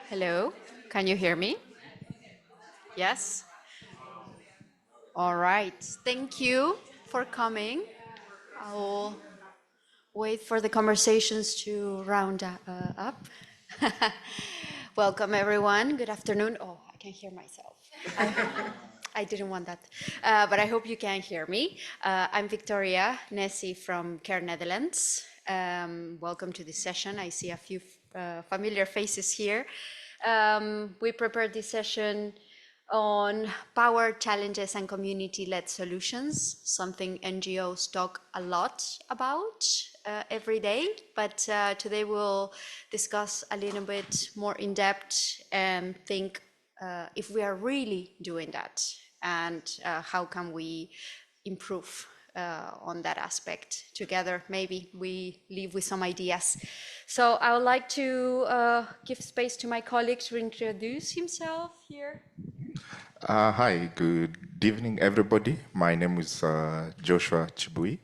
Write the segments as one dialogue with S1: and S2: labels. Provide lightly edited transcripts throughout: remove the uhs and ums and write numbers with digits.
S1: Hello, can you hear me? Yes? All right, thank you for coming. I'll wait for the conversations to round up. Welcome everyone, good afternoon. Oh, I can hear myself. I didn't want that, but I hope you can hear me. I'm Victoria Nesci from Care Netherlands. Welcome to this session. I see a few familiar faces here. We prepared this session on power challenges and community-led solutions, something NGOs talk a lot about every day, but today we'll discuss a little bit more in depth and think if we are really doing that and how can we improve on that aspect together. Maybe we leave with some ideas. So I would like to give space to my colleague to introduce himself here.
S2: Hi, good evening, everybody. My name is Joshua Chibuyi.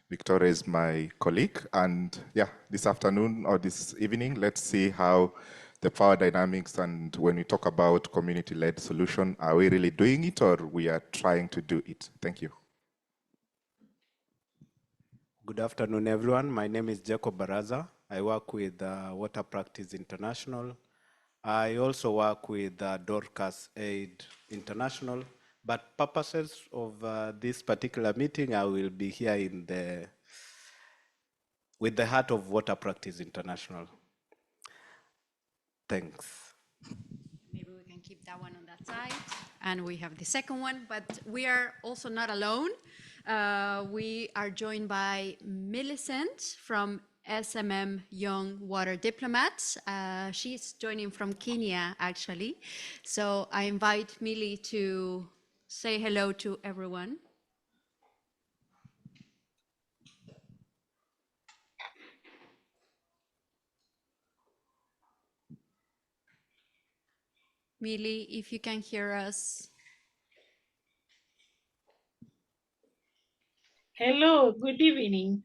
S2: Victoria is my colleague, and yeah, this afternoon or this evening, let's see how the power dynamics and when we talk about community-led solution, are we really doing it or we are trying to do it? Thank you.
S3: Good afternoon, everyone. My name is Jacob Baraza. I work with Water Practice International. I also work with Dorcas Aid International, but purposes of this particular meeting, I will be here with the heart of Water Practice International. Thanks.
S1: Maybe we can keep that one on that side. And we have the second one, but we are also not alone. We are joined by Millicent from SMM Young Water Diplomats. She's joining from Kenya, actually. So I invite Millie to say hello to everyone. Millie, if you can hear us.
S4: Hello, good evening.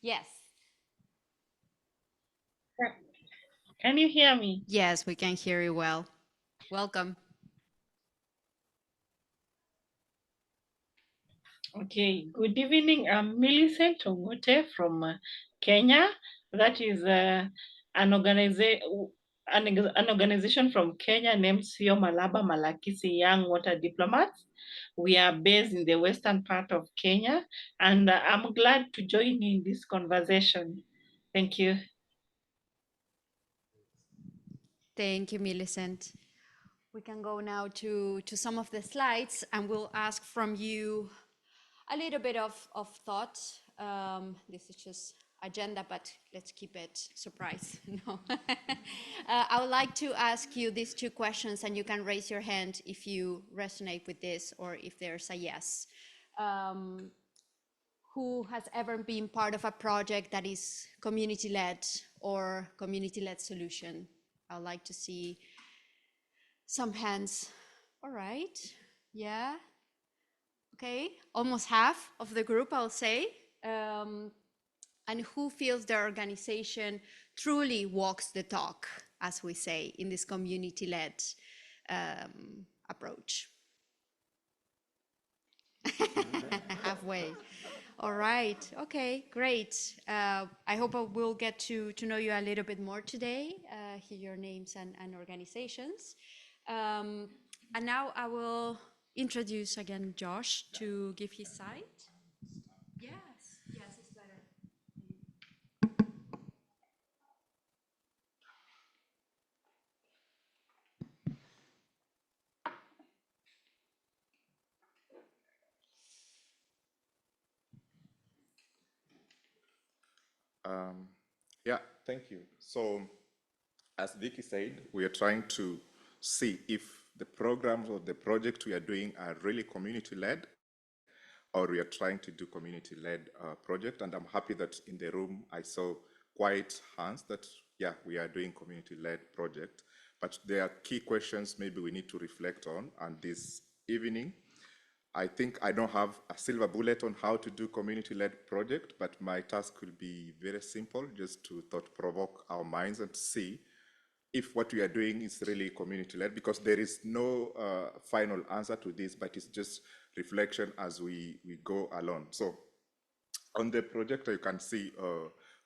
S1: Yes.
S4: Can you hear me?
S1: Yes, we can hear you well. Welcome.
S4: Okay, good evening. I'm Millicent Ongute from Kenya. That is an organization from Kenya named Sio Malaba Malakisi Young Water Diplomats. We are based in the western part of Kenya, and I'm glad to join you in this conversation. Thank you.
S1: Thank you, Millicent. We can go now to some of the slides and we'll ask from you a little bit of thought. This is just agenda, but let's keep it surprise. No. I would like to ask you these two questions and you can raise your hand if you resonate with this or if there's a yes. Who has ever been part of a project that is community-led or community-led solution? I would like to see some hands. All right. Yeah. Okay. Almost half of the group, I'll say. And who feels their organization truly walks the talk, as we say, in this community-led approach? Halfway. All right. Okay, great. I hope I will get to know you a little bit more today, hear your names and organizations. And now I will introduce again Josh to give his side. Yes, yes, it's better.
S2: Yeah, thank you. So, as Vicky said, we are trying to see if the programs or the projects we are doing are really community-led or we are trying to do community-led project. And I'm happy that in the room I saw quite hands that, yeah, we are doing community-led project. But there are key questions maybe we need to reflect on. And this evening, I think I don't have a silver bullet on how to do community-led project, but my task will be very simple, just to thought-provoke our minds and see if what we are doing is really community-led, because there is no final answer to this, but it's just reflection as we go along. So on the projector, you can see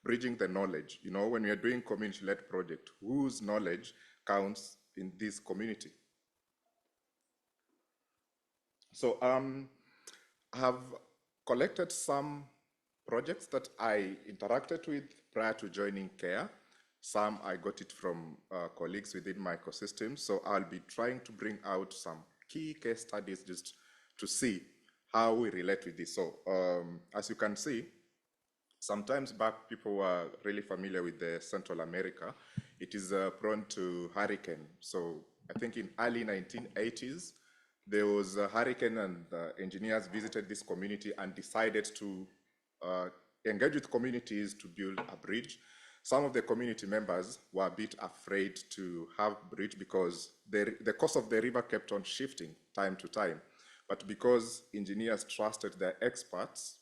S2: bridging the knowledge. You know, when we are doing community-led project, whose knowledge counts in this community? So I have collected some projects that I interacted with prior to joining CARE. Some I got it from colleagues within my ecosystem. So I'll be trying to bring out some key case studies just to see how we relate with this. So as you can see, sometimes back people were really familiar with the Central America. It is prone to hurricane. So I think in early 1980s, there was a hurricane and engineers visited this community and decided to engage with communities to build a bridge. Some of the community members were a bit afraid to have bridge because the course of the river kept on shifting time to time. But because engineers trusted their experts,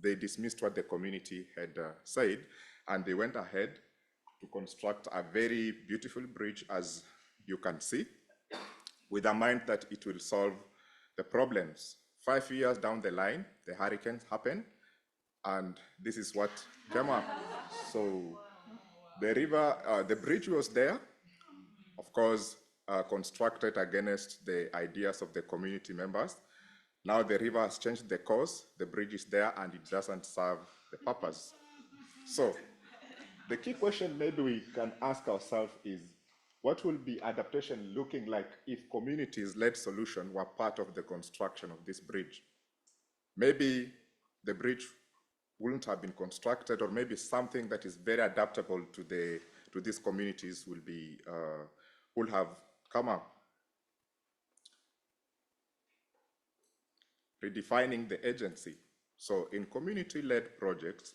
S2: they dismissed what the community had said, and they went ahead to construct a very beautiful bridge, as you can see, with a mind that it will solve the problems. 5 years down the line, the hurricanes happened, and this is what came up. So the river, the bridge was there, of course, constructed against the ideas of the community members. Now the river has changed the course, the bridge is there, and it doesn't serve the purpose. So the key question maybe we can ask ourselves is, what will be adaptation looking like if communities-led solution were part of the construction of this bridge? Maybe the bridge wouldn't have been constructed, or maybe something that is very adaptable to these communities will have come up. Redefining the agency. So in community-led projects,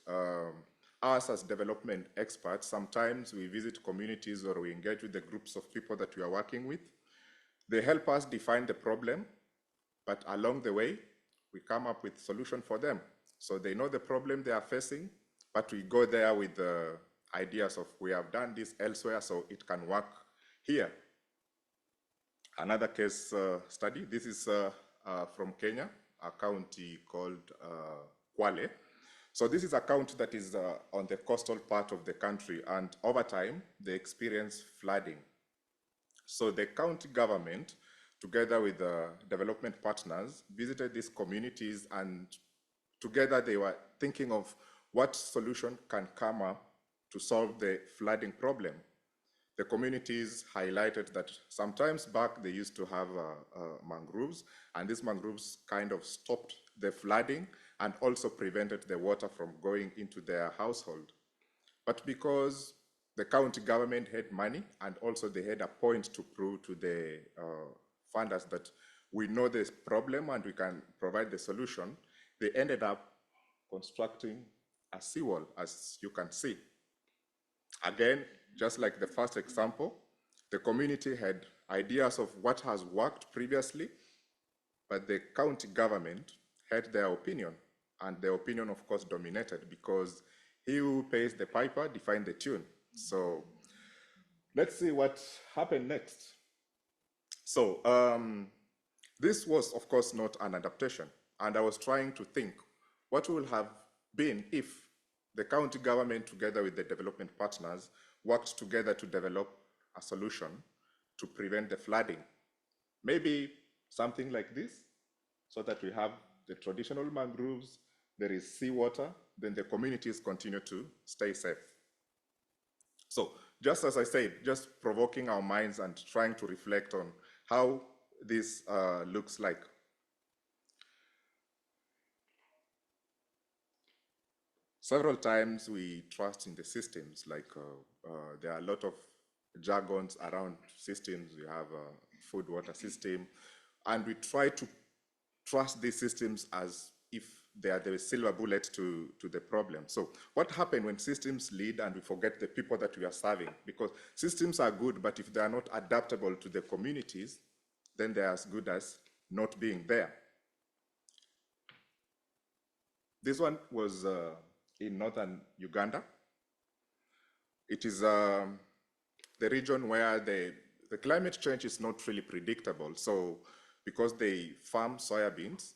S2: us as development experts, sometimes we visit communities or we engage with the groups of people that we are working with. They help us define the problem, but along the way, we come up with solution for them. So they know the problem they are facing, but we go there with the ideas of, we have done this elsewhere, so it can work here. Another case study, this is from Kenya, a county called Kwale. So this is a county that is on the coastal part of the country, and over time, they experience flooding. So the county government, together with the development partners, visited these communities, and together they were thinking of what solution can come up to solve the flooding problem. The communities highlighted that sometimes back they used to have mangroves, and these mangroves kind of stopped the flooding and also prevented the water from going into their household. But because the county government had money, and also they had a point to prove to the funders that we know this problem and we can provide the solution, they ended up constructing a seawall, as you can see. Again, just like the first example, the community had ideas of what has worked previously, but the county government had their opinion, and their opinion, of course, dominated, because he who pays the piper defined the tune. So let's see what happened next. So this was, of course, not an adaptation, and I was trying to think what would have been if the county government, together with the development partners, worked together to develop a solution to prevent the flooding. Maybe something like this, so that we have the traditional mangroves, there is seawater, then the communities continue to stay safe. So just as I said, just provoking our minds and trying to reflect on how this looks like. Several times we trust in the systems, like there are a lot of jargons around systems. We have a food water system, and we try to trust these systems as if they are the silver bullet to the problem. So what happens when systems lead and we forget the people that we are serving? Because systems are good, but if they are not adaptable to the communities, then they are as good as not being there. This one was in northern Uganda. It is the region where the climate change is not really predictable. So because they farm soybeans,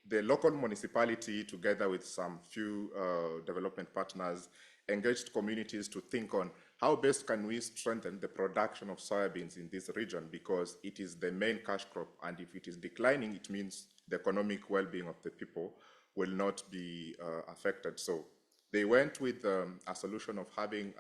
S2: the local municipality, together with some few development partners, engaged communities to think on how best can we strengthen the production of soybeans in this region, because it is the main cash crop, and if it is declining, it means the economic well-being of the people will not be affected. So they went with a solution of having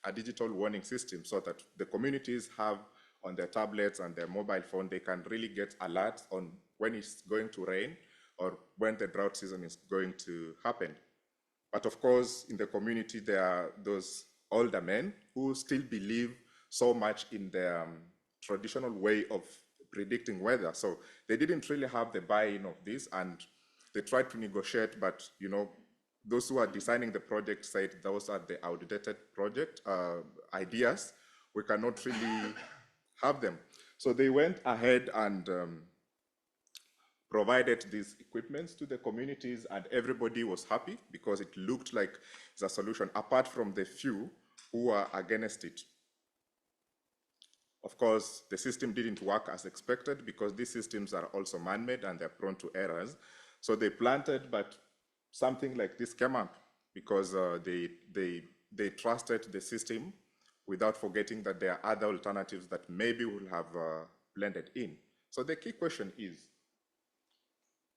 S2: a digital warning system so that the communities have on their tablets and their mobile phone, they can really get alerts on when it's going to rain or when the drought season is going to happen. But of course, in the community, there are those older men who still believe so much in the traditional way of predicting weather. So they didn't really have the buy-in of this, and they tried to negotiate, but those who are designing the project said those are the outdated project ideas. We cannot really have them. So they went ahead and provided these equipments to the communities, and everybody was happy because it looked like the solution, apart from the few who are against it. Of course, the system didn't work as expected because these systems are also man-made and they're prone to errors. So they planted, but something like this came up because they trusted the system without forgetting that there are other alternatives that maybe will have blended in. So the key question is,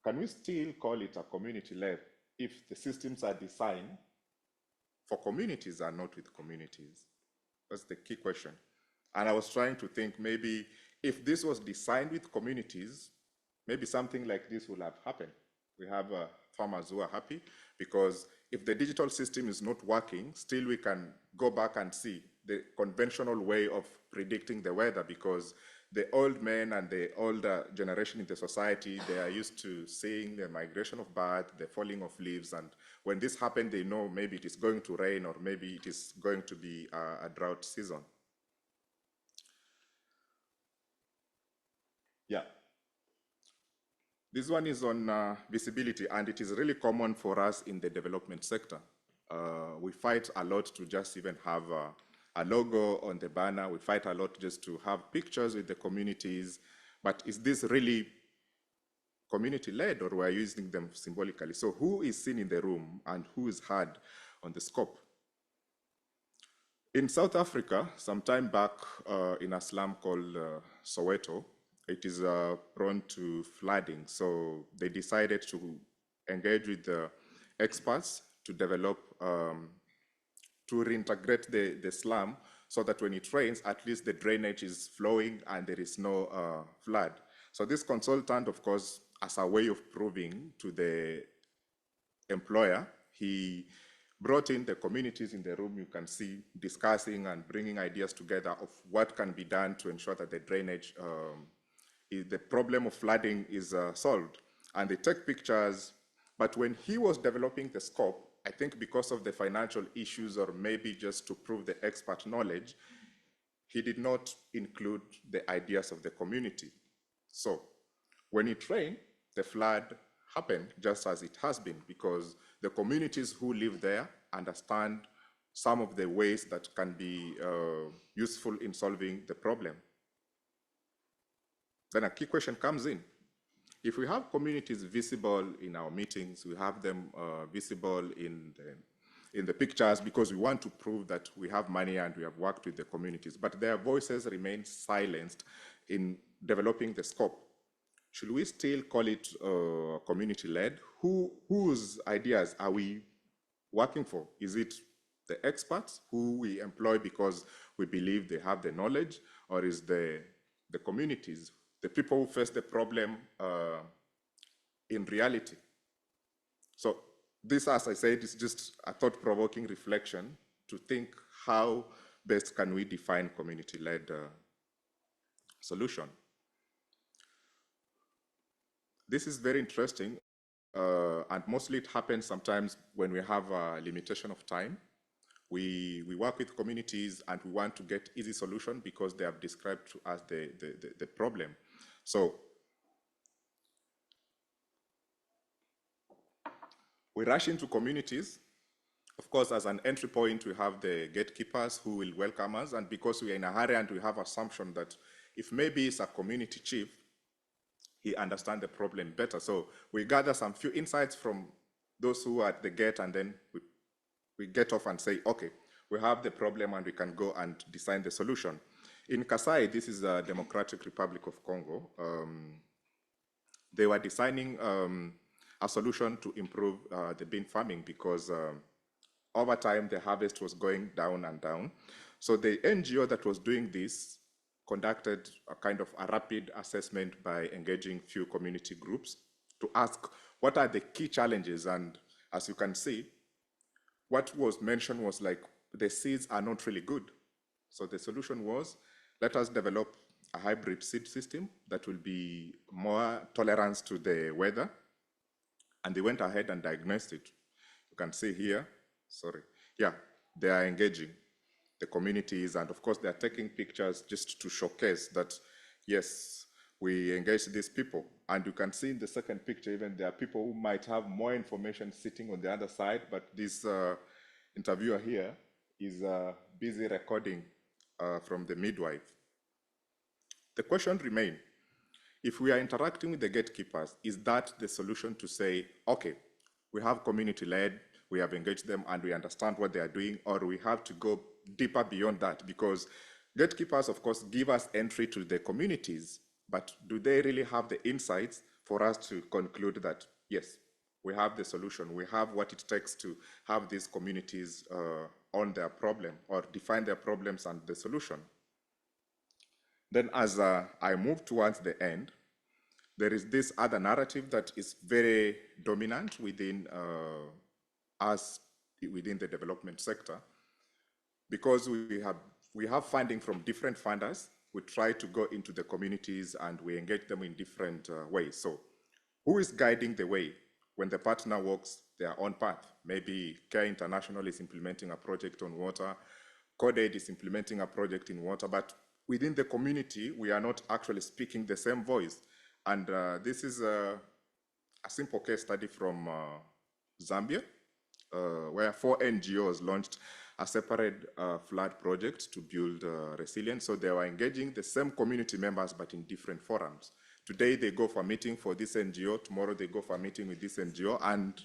S2: can we still call it a community-led if the systems are designed for communities and not with communities? That's the key question. And I was trying to think, maybe if this was designed with communities, maybe something like this will have happened. We have farmers who are happy because if the digital system is not working, still we can go back and see the conventional way of predicting the weather, because the old men and the older generation in the society, they are used to seeing the migration of birds, the falling of leaves, and when this happens, they know maybe it is going to rain or maybe it is going to be a drought season. Yeah. This one is on visibility, and it is really common for us in the development sector. We fight a lot to just even have a logo on the banner. We fight a lot just to have pictures with the communities. But is this really community-led, or we're using them symbolically? So who is seen in the room and who is heard on the scope? In South Africa, some time back in a slum called Soweto, it is prone to flooding. So they decided to engage with the experts to develop, to reintegrate the slum so that when it rains, at least the drainage is flowing and there is no flood. So this consultant, of course, as a way of proving to the employer, he brought in the communities in the room. You can see discussing and bringing ideas together of what can be done to ensure that the drainage, the problem of flooding is solved. And they take pictures, but when he was developing the scope, I think because of the financial issues or maybe just to prove the expert knowledge, he did not include the ideas of the community. So when it rained, the flood happened just as it has been, because the communities who live there understand some of the ways that can be useful in solving the problem. Then a key question comes in. If we have communities visible in our meetings, we have them visible in the pictures because we want to prove that we have money and we have worked with the communities, but their voices remain silenced in developing the scope. Should we still call it community-led? Whose ideas are we working for? Is it the experts who we employ because we believe they have the knowledge, or is the communities, the people who face the problem in reality? So this, as I said, is just a thought-provoking reflection to think how best can we define community-led solution. This is very interesting, and mostly it happens sometimes when we have a limitation of time. We work with communities and we want to get easy solution because they have described to us the problem. So We rush into communities. Of course, as an entry point, we have the gatekeepers who will welcome us. And because we are in a hurry and we have assumption that if maybe it's a community chief, he understands the problem better. So we gather some few insights from those who are at the gate, and then we get off and say, okay, we have the problem and we can go and design the solution. In Kasai, this is the Democratic Republic of Congo, they were designing a solution to improve the bean farming because over time the harvest was going down and down. So the NGO that was doing this conducted a kind of a rapid assessment by engaging few community groups to ask what are the key challenges. And as you can see, what was mentioned was like the seeds are not really good. So the solution was, let us develop a hybrid seed system that will be more tolerant to the weather. And they went ahead and diagnosed it. You can see here, sorry. Yeah, they are engaging the communities, and of course they are taking pictures just to showcase that, yes, we engage these people. And you can see in the second picture, even there are people who might have more information sitting on the other side, but this interviewer here is busy recording from the midwife. The question remains, if we are interacting with the gatekeepers, is that the solution to say, okay, we have community-led, we have engaged them and we understand what they are doing, or we have to go deeper beyond that? Because gatekeepers, of course, give us entry to the communities, but do they really have the insights for us to conclude that, yes, we have the solution, we have what it takes to have these communities on their problem or define their problems and the solution? Then as I move towards the end, there is this other narrative that is very dominant within us, within the development sector. Because we have funding from different funders, we try to go into the communities and we engage them in different ways. So who is guiding the way when the partner walks their own path? Maybe Care International is implementing a project on water, CODED is implementing a project in water, but within the community, we are not actually speaking the same voice. And this is a simple case study from Zambia, where 4 NGOs launched a separate flood project to build resilience. So they were engaging the same community members, but in different forums. Today, they go for a meeting for this NGO. Tomorrow, they go for a meeting with this NGO. And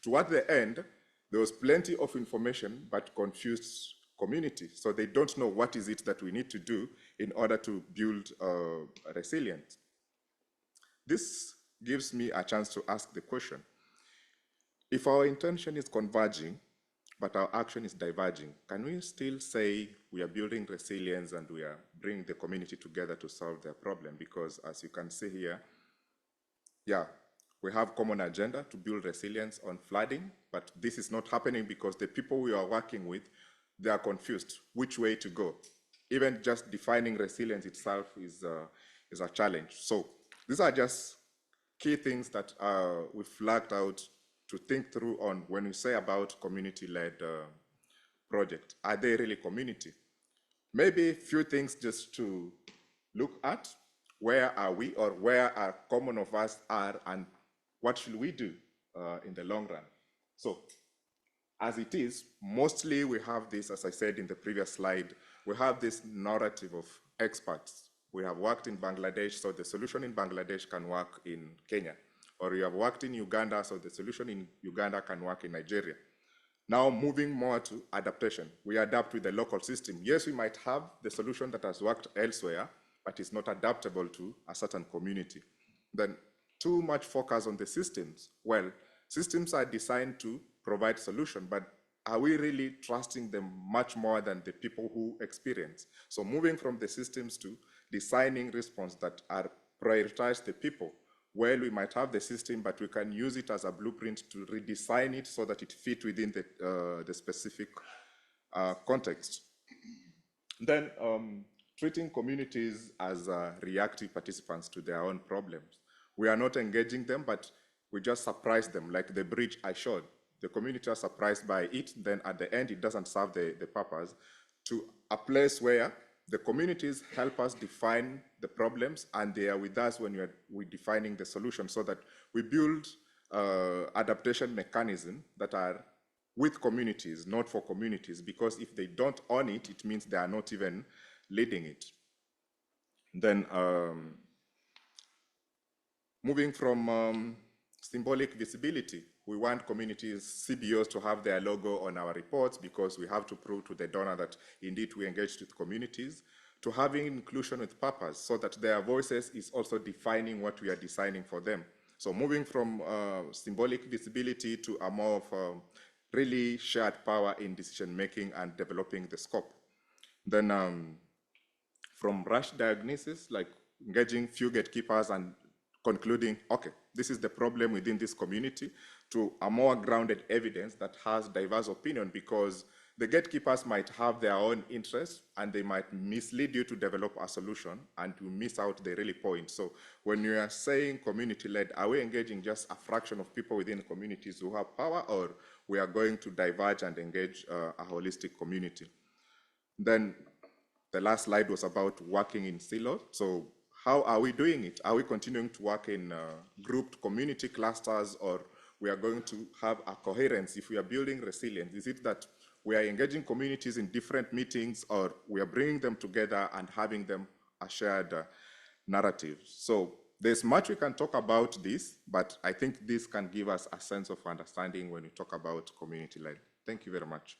S2: toward the end, there was plenty of information, but confused community. So they don't know what is it that we need to do in order to build resilience. This gives me a chance to ask the question, if our intention is converging, but our action is diverging, can we still say we are building resilience and we are bringing the community together to solve their problem? Because as you can see here, yeah, we have common agenda to build resilience on flooding, but this is not happening because the people we are working with, they are confused which way to go. Even just defining resilience itself is a challenge. So these are just key things that we flagged out to think through on when we say about community-led project. Are they really community? Maybe a few things just to look at. Where are we, or where are common of us are, and what should we do in the long run? So as it is, mostly we have this, as I said in the previous slide, we have this narrative of experts. We have worked in Bangladesh, so the solution in Bangladesh can work in Kenya. Or you have worked in Uganda, so the solution in Uganda can work in Nigeria. Now moving more to adaptation. We adapt with the local system. Yes, we might have the solution that has worked elsewhere, but it's not adaptable to a certain community. Then too much focus on the systems. Well, systems are designed to provide solution, but are we really trusting them much more than the people who experience? So moving from the systems to designing response that are prioritize the people. Well, we might have the system, but we can use it as a blueprint to redesign it so that it fits within the specific context. Then treating communities as reactive participants to their own problems. We are not engaging them, but we just surprise them, like the bridge I showed. The community are surprised by it, then at the end, it doesn't serve the purpose, to a place where the communities help us define the problems, and they are with us when we're defining the solution, so that we build adaptation mechanisms that are with communities, not for communities, because if they don't own it, it means they are not even leading it. Then moving from symbolic visibility, we want communities, CBOs, to have their logo on our reports because we have to prove to the donor that indeed we engaged with communities, to having inclusion with purpose so that their voices is also defining what we are designing for them. So moving from symbolic visibility to a more of really shared power in decision making and developing the scope. Then from rush diagnosis, like engaging few gatekeepers and concluding, okay, this is the problem within this community, to a more grounded evidence that has diverse opinion, because the gatekeepers might have their own interests and they might mislead you to develop a solution and to miss out the really point. So when you are saying community-led, are we engaging just a fraction of people within communities who have power, or we are going to diverge and engage a holistic community? Then the last slide was about working in silos. So how are we doing it? Are we continuing to work in grouped community clusters, or we are going to have a coherence? If we are building resilience, is it that we are engaging communities in different meetings, or we are bringing them together and having them a shared narrative? So there's much we can talk about this, but I think this can give us a sense of understanding when we talk about community-led. Thank you very much.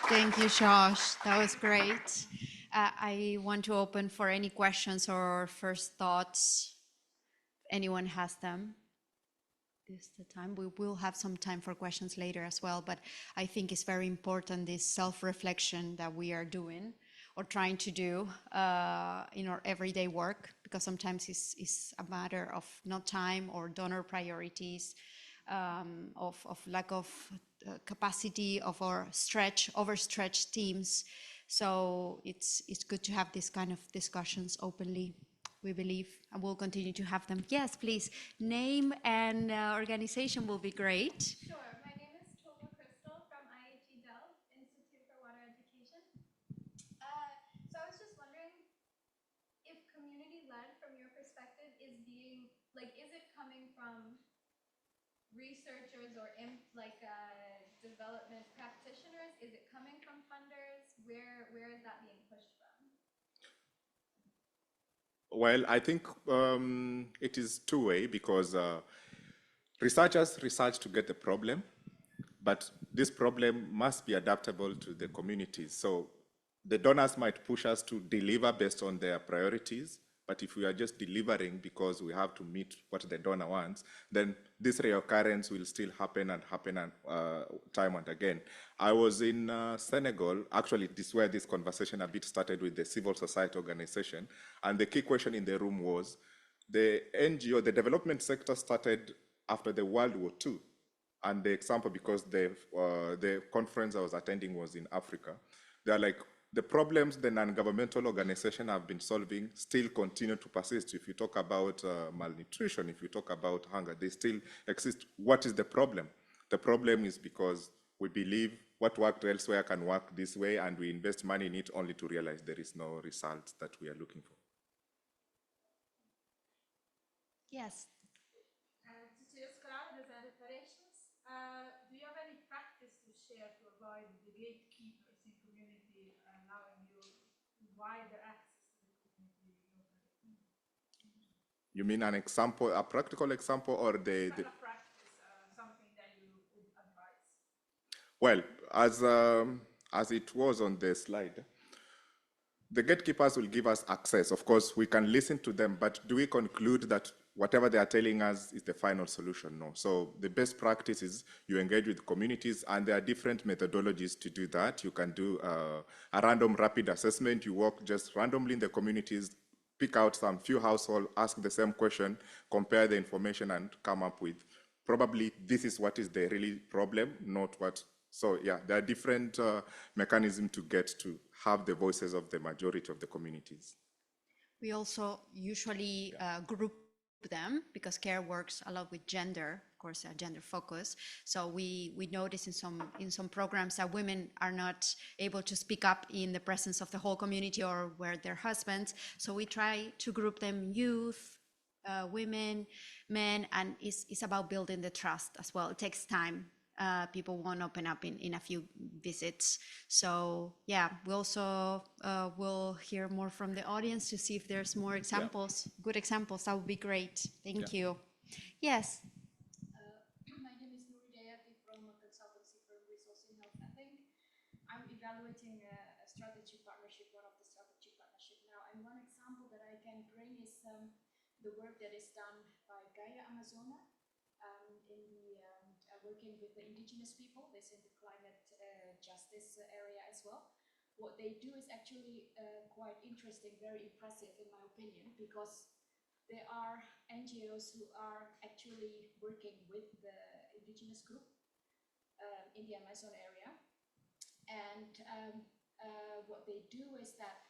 S1: Thank you, Josh. That was great. I want to open for any questions or first thoughts. Anyone has them? This is the time. We will have some time for questions later as well, but I think it's very important, this self-reflection that we are doing or trying to do in our everyday work, because sometimes it's a matter of not time or donor priorities, of lack of capacity of our overstretched teams. So it's good to have this kind of discussions openly, we believe, and we'll continue to have them. Yes, please. Name and organization will be great.
S5: Sure. My name is Tova Crystal from IHE Delft, Institute for Water Education. So I was just wondering if community-led, from your perspective, is being, like, is it coming from researchers or development practitioners? Is it coming from funders? Where is that being pushed from?
S2: Well, I think it is two-way, because researchers research to get the problem, but this problem must be adaptable to the communities. So the donors might push us to deliver based on their priorities, but if we are just delivering because we have to meet what the donor wants, then this reoccurrence will still happen and happen and, time and again. I was in Senegal. Actually, this is where this conversation a bit started, with the civil society organization. And the key question in the room was, the NGO, the development sector, started after the World War II. And the example, because the conference I was attending was in Africa, they're like, the problems the non-governmental organizations have been solving still continue to persist. If you talk about malnutrition, if you talk about hunger, they still exist. What is the problem? The problem is because we believe what worked elsewhere can work this way, and we invest money in it only to realize there is no result that we are looking for.
S1: Yes.
S5: To describe these operations, do you have any practice to share to avoid the gatekeepers in community allowing you wider access to the community locally?
S2: You mean an example, a practical example, or the
S5: Kind of practice, something that you would advise?
S2: Well, as it was on the slide, the gatekeepers will give us access. Of course, we can listen to them, but do we conclude that whatever they are telling us is the final solution? No. So the best practice is you engage with communities, and there are different methodologies to do that. You can do a random rapid assessment. You walk just randomly in the communities, pick out some few households, ask the same question, compare the information, and come up with probably this is what is the really problem, not what. So yeah, there are different mechanisms to get to have the voices of the majority of the communities.
S1: We also usually group them, because care works a lot with gender, of course, gender focus. So we notice in some programs that women are not able to speak up in the presence of the whole community or where their husbands. So we try to group them: youth, women, men, and it's about building the trust as well. It takes time. People won't open up in a few visits. So yeah, we also will hear more from the audience to see if there's more examples, good examples. That would be great. Thank you. Yes.
S6: My name is Nuri Dayati from a consultancy firm Resourcing Health. I think I'm evaluating a strategy partnership, one of the strategy partnership now. And one example that I can bring is the work that is done by Gaia Amazona in the working with the indigenous people. This in the climate justice area as well. What they do is actually quite interesting, very impressive in my opinion, because there are NGOs who are actually working with the indigenous group in the Amazon area. And what they do is that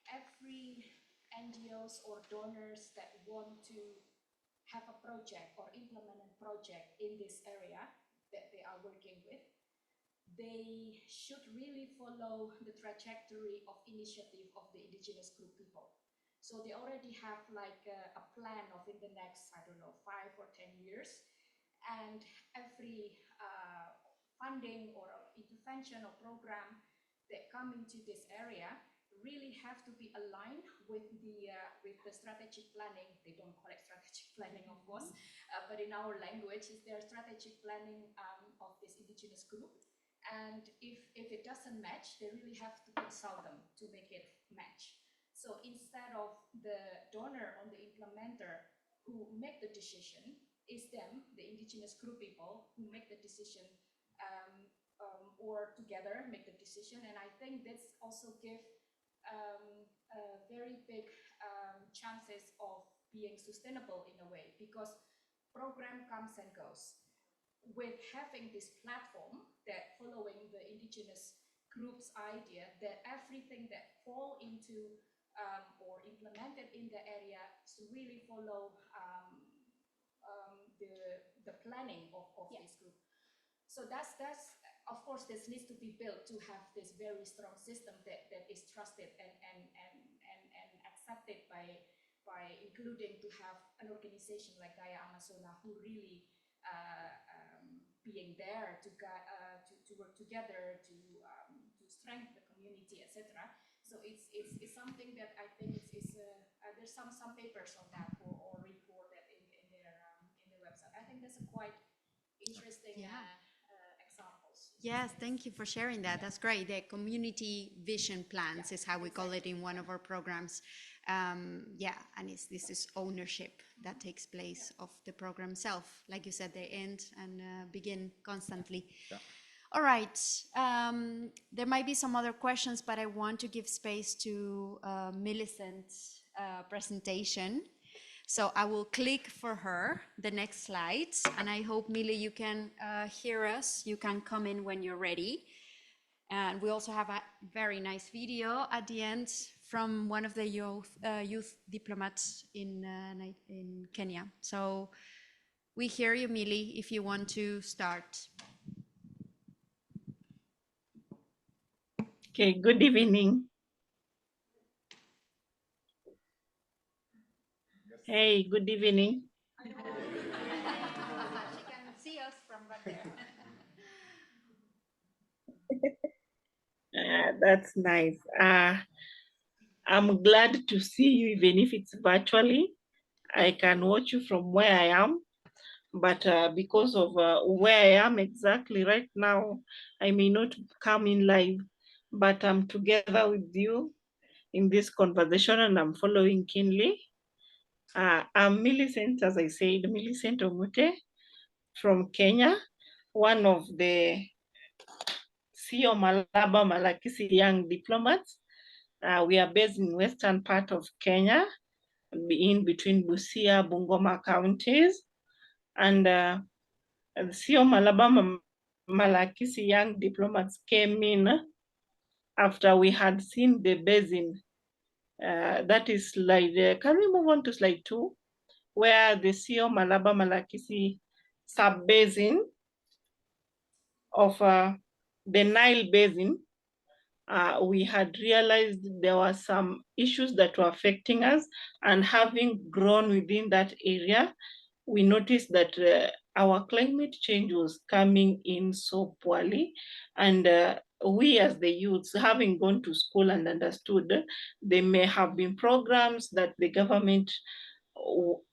S6: every NGOs or donors that want to have a project or implement a project in this area that they are working with, they should really follow the trajectory of initiative of the indigenous group people. So they already have like a plan of in the next, I don't know, 5 or 10 years. And every funding or intervention or program that come into this area really have to be aligned with the strategic planning. They don't call it strategic planning, of course, but in our language, is their strategic planning of this indigenous group. And if it doesn't match, they really have to consult them to make it match. So instead of the donor or the implementer who make the decision, is them, the indigenous group people, who make the decision or together make the decision. And I think this also gives very big chances of being sustainable in a way, because program comes and goes. With having this platform that following the indigenous group's idea that everything that fall into or implemented in the area to really follow the planning of this group. So that's of course this needs to be built to have this very strong system that is trusted and accepted by including to have an organization like Gaia Amazona who really being there to work together to strengthen the community, etc. So it's something that I think is there's some papers on that or report that in their website. I think that's a quite interesting examples.
S1: Yes, thank you for sharing that. That's great. The community vision plans is how we call it in one of our programs. Yeah, and this is ownership that takes place of the program itself. Like you said, they end and begin constantly.
S2: Yeah.
S1: All right. There might be some other questions, but I want to give space to Millicent's presentation. So I will click for her, the next slides, and I hope, Millie, you can hear us. You can come in when you're ready. And we also have a very nice video at the end from one of the youth diplomats in Kenya. So we hear you, Millie, if you want to start.
S4: Okay, good evening. Hey, good evening.
S1: She can see us from back there.
S4: That's nice. I'm glad to see you, even if it's virtually. I can watch you from where I am, but because of where I am exactly right now, I may not come in live, but I'm together with you in this conversation and I'm following keenly. I'm Millicent, as I said, Millicent Ongute from Kenya, one of the CEO Malaba Malakisi young diplomats. We are based in western part of Kenya, in between Busia, Bungoma counties. And CEO Malaba Malakisi young diplomats came in after we had seen the basin. That is slide, can we move on to slide 2? Where the CEO Malaba Malakisi sub-basin of the Nile basin we had realized there were some issues that were affecting us, and having grown within that area, we noticed that our climate change was coming in so poorly, and we as the youths, having gone to school and understood, there may have been programs that the government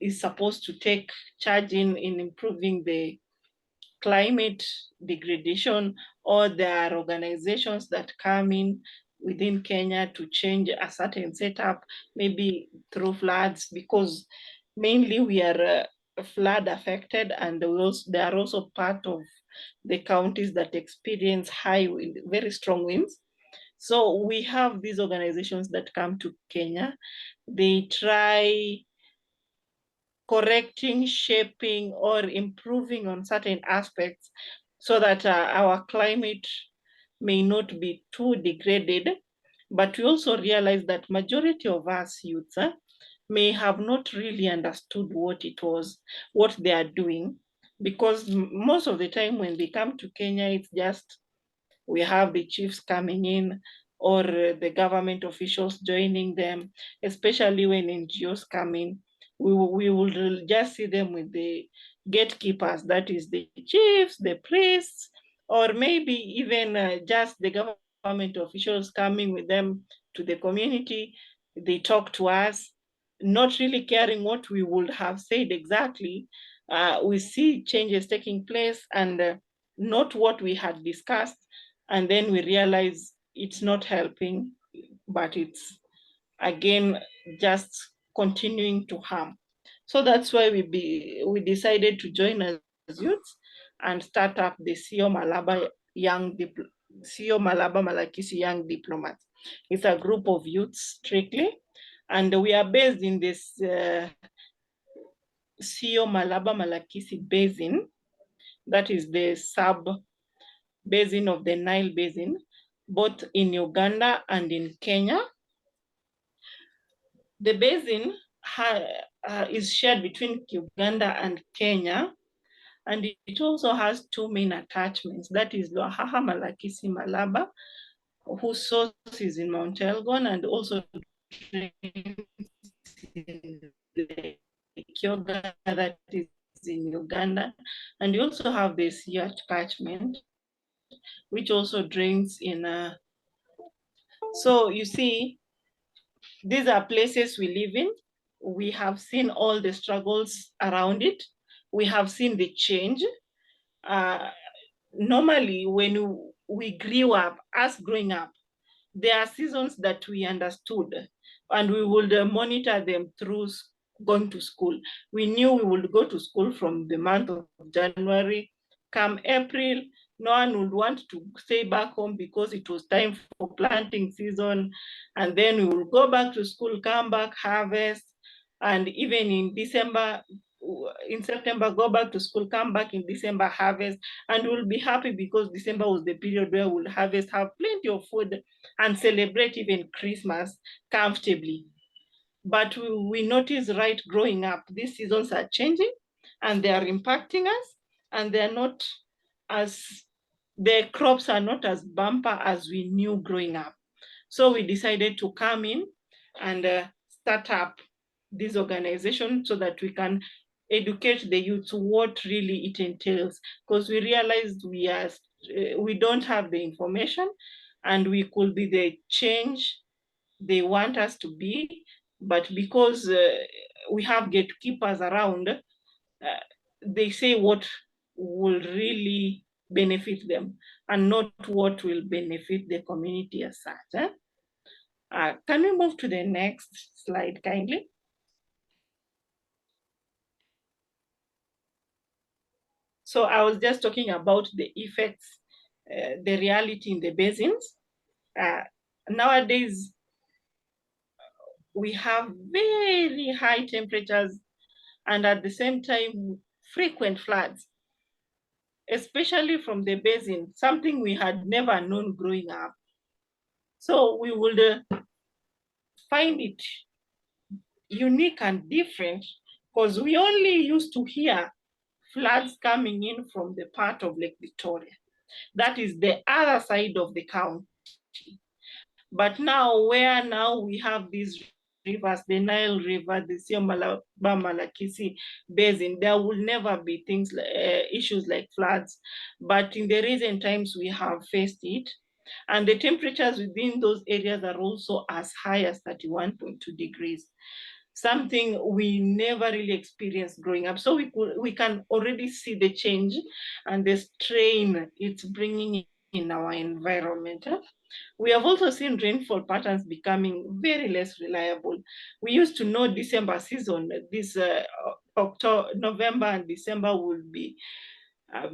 S4: is supposed to take charge in improving the climate degradation, or there are organizations that come in within Kenya to change a certain setup, maybe through floods, because mainly we are flood affected, and they are also part of the counties that experience high wind, very strong winds. So we have these organizations that come to Kenya. They try correcting, shaping, or improving on certain aspects so that our climate may not be too degraded. But we also realize that majority of us youths may have not really understood what they are doing, because most of the time when they come to Kenya, it's just we have the chiefs coming in, or the government officials joining them, especially when NGOs come in. We will just see them with the gatekeepers, that is the chiefs, the priests, or maybe even just the government officials coming with them to the community. They talk to us, not really caring what we would have said exactly. We see changes taking place, and not what we had discussed, and then we realize it's not helping, but it's again just continuing to harm. So that's why we decided to join as youths and start up the CEO Malaba Malakisi Young Diplomats. It's a group of youths strictly, and we are based in this CEO Malaba Malakisi Basin, that is the sub basin of the Nile Basin, both in Uganda and in Kenya. The basin is shared between Uganda and Kenya, and it also has two main attachments. That is Lwahaha Malakisi Malaba, whose source is in Mount Elgon, and also the Kyoga, that is in Uganda. And you also have the sea attachment, which also drains in. So you see, these are places we live in. We have seen all the struggles around it. We have seen the change. Normally, when we grew up, us growing up, there are seasons that we understood, and we would monitor them through going to school. We knew we would go to school from the month of January. Come April, no one would want to stay back home because it was time for planting season. And then we will go back to school, come back, harvest. And even in December, in September, go back to school, come back in December, harvest. And we'll be happy because December was the period where we'll harvest, have plenty of food, and celebrate even Christmas comfortably. But we notice right growing up, these seasons are changing and they are impacting us, and they're not as, the crops are not as bumper as we knew growing up. So we decided to come in and start up this organization so that we can educate the youth what really it entails, because we realized we don't have the information, and we could be the change they want us to be, but because we have gatekeepers around, they say what will really benefit them and not what will benefit the community as such. Can we move to the next slide kindly? So I was just talking about the effects, the reality in the basins. Nowadays, we have very high temperatures and at the same time, frequent floods, especially from the basin, something we had never known growing up. So we would find it unique and different because we only used to hear floods coming in from the part of Lake Victoria. That is the other side of the county. But now, where now we have these rivers, the Nile River, the Malakisi Basin, there will never be things issues like floods. But in the recent times, we have faced it. And the temperatures within those areas are also as high as 31.2 degrees, something we never really experienced growing up. So we can already see the change and the strain it's bringing in our environment. We have also seen rainfall patterns becoming very less reliable. We used to know December season, this October, November and December will be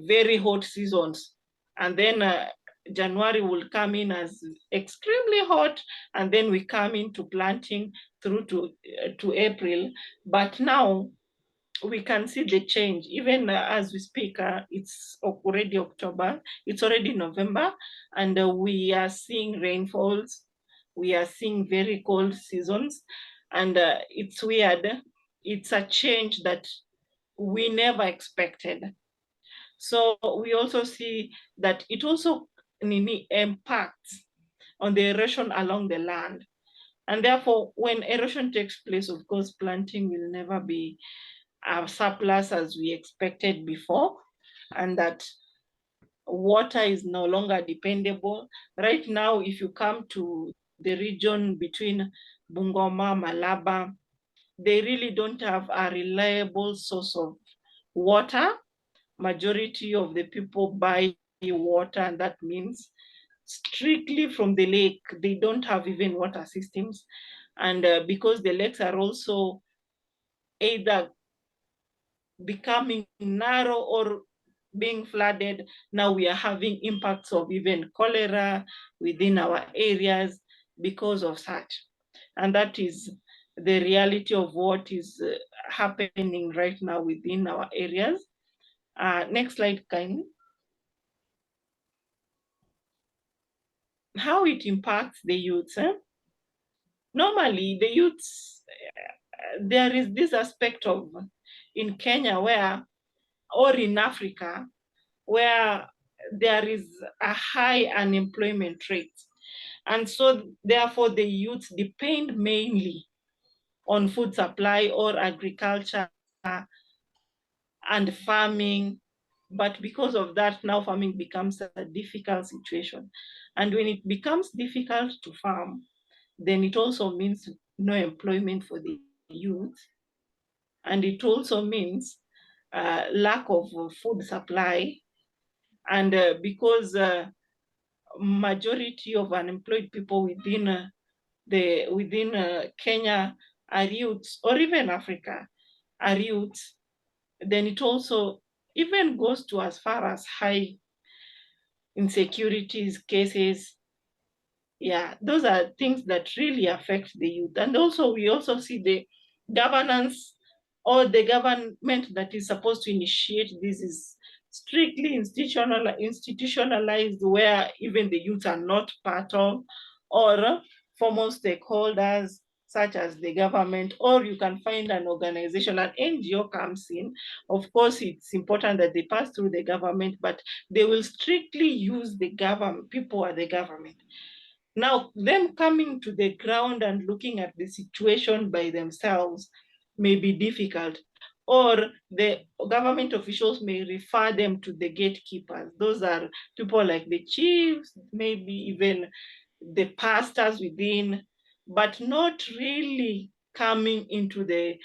S4: very hot seasons. And then January will come in as extremely hot, and then we come into planting through to April. But now we can see the change. Even as we speak, it's already October, it's already November, and we are seeing rainfalls. We are seeing very cold seasons, and it's weird. It's a change that we never expected. So we also see that it also impacts on the erosion along the land. And therefore, when erosion takes place, of course, planting will never be a surplus as we expected before, and that water is no longer dependable. Right now, if you come to the region between Bungoma, Malaba, they really don't have a reliable source of water. Majority of the people buy water, and that means strictly from the lake. They don't have even water systems. And because the lakes are also either becoming narrow or being flooded, now we are having impacts of even cholera within our areas because of such. And that is the reality of what is happening right now within our areas. Next slide, kindly. How it impacts the youths. Normally, the youths, there is this aspect of in Kenya where, or in Africa, where there is a high unemployment rate. And so therefore the youth depend mainly on food supply or agriculture and farming. But because of that, now farming becomes a difficult situation. And when it becomes difficult to farm, then it also means no employment for the youth. And it also means lack of food supply. And because majority of unemployed people within Kenya are youths, or even Africa are youths, then it also even goes to as far as high insecurities cases. Yeah, those are things that really affect the youth. And also we also see the governance or the government that is supposed to initiate this is strictly institutionalized, where even the youth are not part of, or formal stakeholders such as the government, or you can find an organization, an NGO comes in. Of course, it's important that they pass through the government, but they will strictly use the government, people at the government. Now, them coming to the ground and looking at the situation by themselves may be difficult, or the government officials may refer them to the gatekeepers. Those are people like the chiefs, maybe even the pastors within, but not really coming into the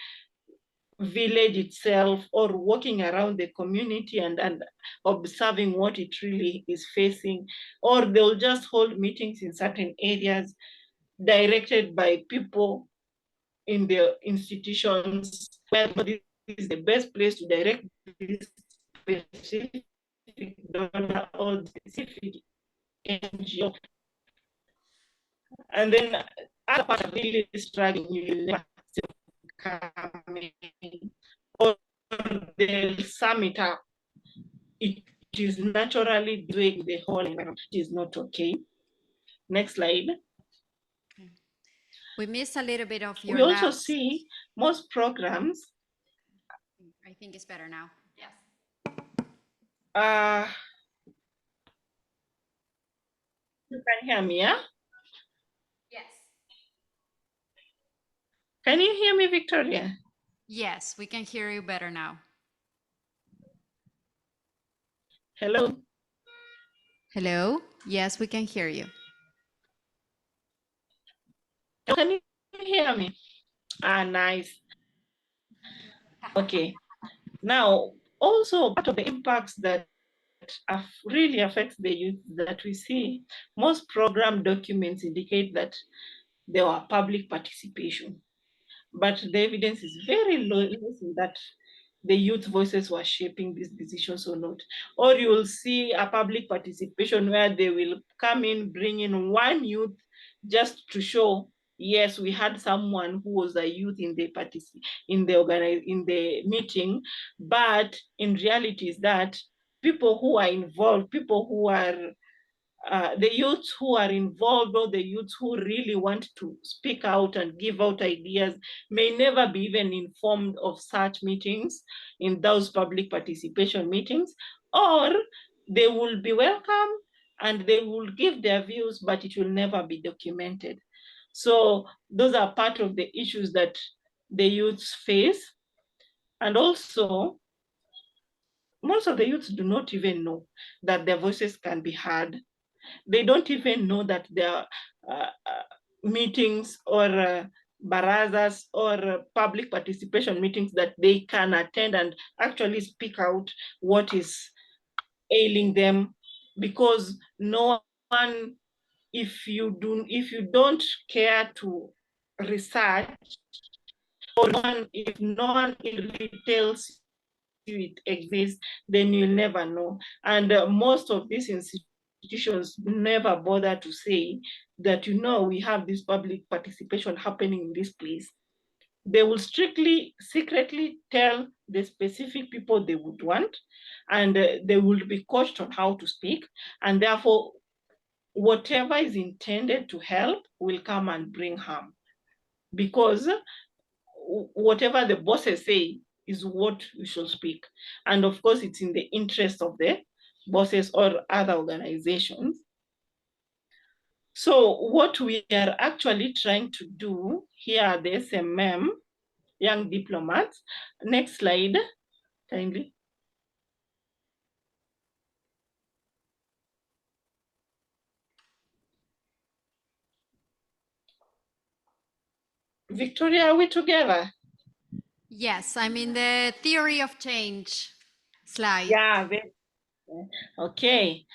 S4: village itself or walking around the community and observing what it really is facing. Or they'll just hold meetings in certain areas directed by people in their institutions, where this is the best place to direct this specific donor or specific NGO. And then other parts are really struggling, you will never coming, or they'll sum it up. It is naturally doing the whole environment. It is not okay. Next slide.
S1: We missed a little bit of your
S4: We also
S1: last.
S4: see most programs.
S1: I think it's better now.
S5: Yes.
S4: You can hear me, yeah? Can you hear me, Victoria?
S1: Yes, we can hear you better now.
S4: Hello?
S1: Hello? Yes, we can hear you.
S4: Can you hear me? Nice. Okay. Now, also part of the impacts that really affects the youth that we see, most program documents indicate that there were public participation, but the evidence is very low in that the youth voices were shaping these decisions or not. Or you will see a public participation where they will come in, bring in one youth just to show, yes, we had someone who was a youth in the in the meeting, but in reality is that people who are involved, people who are the youths who are involved, or the youths who really want to speak out and give out ideas, may never be even informed of such meetings, in those public participation meetings, or they will be welcome and they will give their views, but it will never be documented. So those are part of the issues that the youths face. And also, most of the youths do not even know that their voices can be heard. They don't even know that there are meetings or barazas or public participation meetings that they can attend and actually speak out what is ailing them, because no one, if you don't care to research, or if no one really tells you it exists, then you'll never know. And most of these institutions never bother to say that, we have this public participation happening in this place. They will strictly, secretly tell the specific people they would want, and they will be coached on how to speak. And therefore, whatever is intended to help will come and bring harm, because whatever the bosses say is what we should speak. And of course, it's in the interest of the bosses or other organizations. So what we are actually trying to do here at the SMM, Young Diplomats, next slide, kindly. Victoria, are we together?
S1: Yes, I'm in the theory of change slide.
S4: Yeah, okay.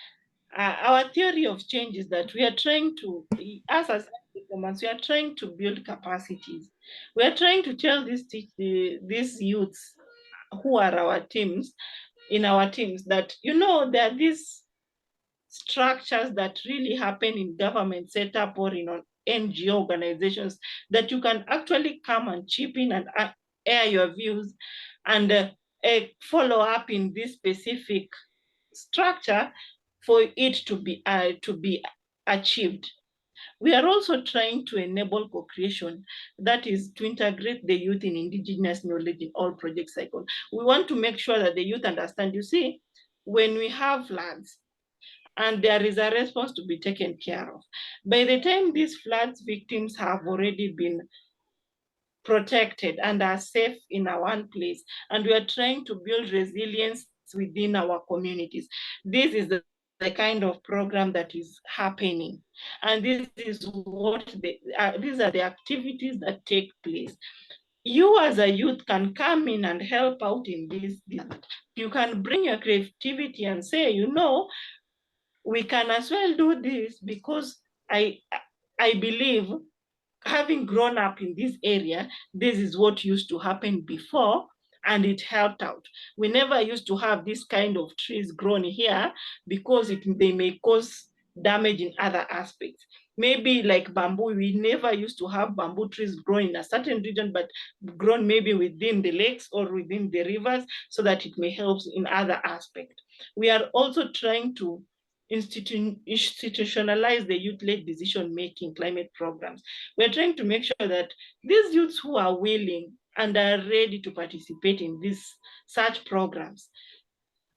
S4: Our theory of change is that we are trying to, as diplomats, we are trying to build capacities. We are trying to tell these youths who are our teams, in our teams, that, there are these structures that really happen in government setup or in NGO organizations, that you can actually come and chip in and air your views and follow up in this specific structure for it to be achieved. We are also trying to enable co-creation, that is to integrate the youth in indigenous knowledge in all project cycles. We want to make sure that the youth understand, you see, when we have floods and there is a response to be taken care of, by the time these floods victims have already been protected and are safe in our one place, and we are trying to build resilience within our communities. This is the kind of program that is happening, and this is what these are the activities that take place. You as a youth can come in and help out in this. You can bring your creativity and say, we can as well do this, because I believe, having grown up in this area, this is what used to happen before, and it helped out. We never used to have this kind of trees grown here, because they may cause damage in other aspects. Maybe like bamboo, we never used to have bamboo trees growing in a certain region, but grown maybe within the lakes or within the rivers, so that it may help in other aspects. We are also trying to institutionalize the youth-led decision-making climate programs. We're trying to make sure that these youths who are willing and are ready to participate in these such programs,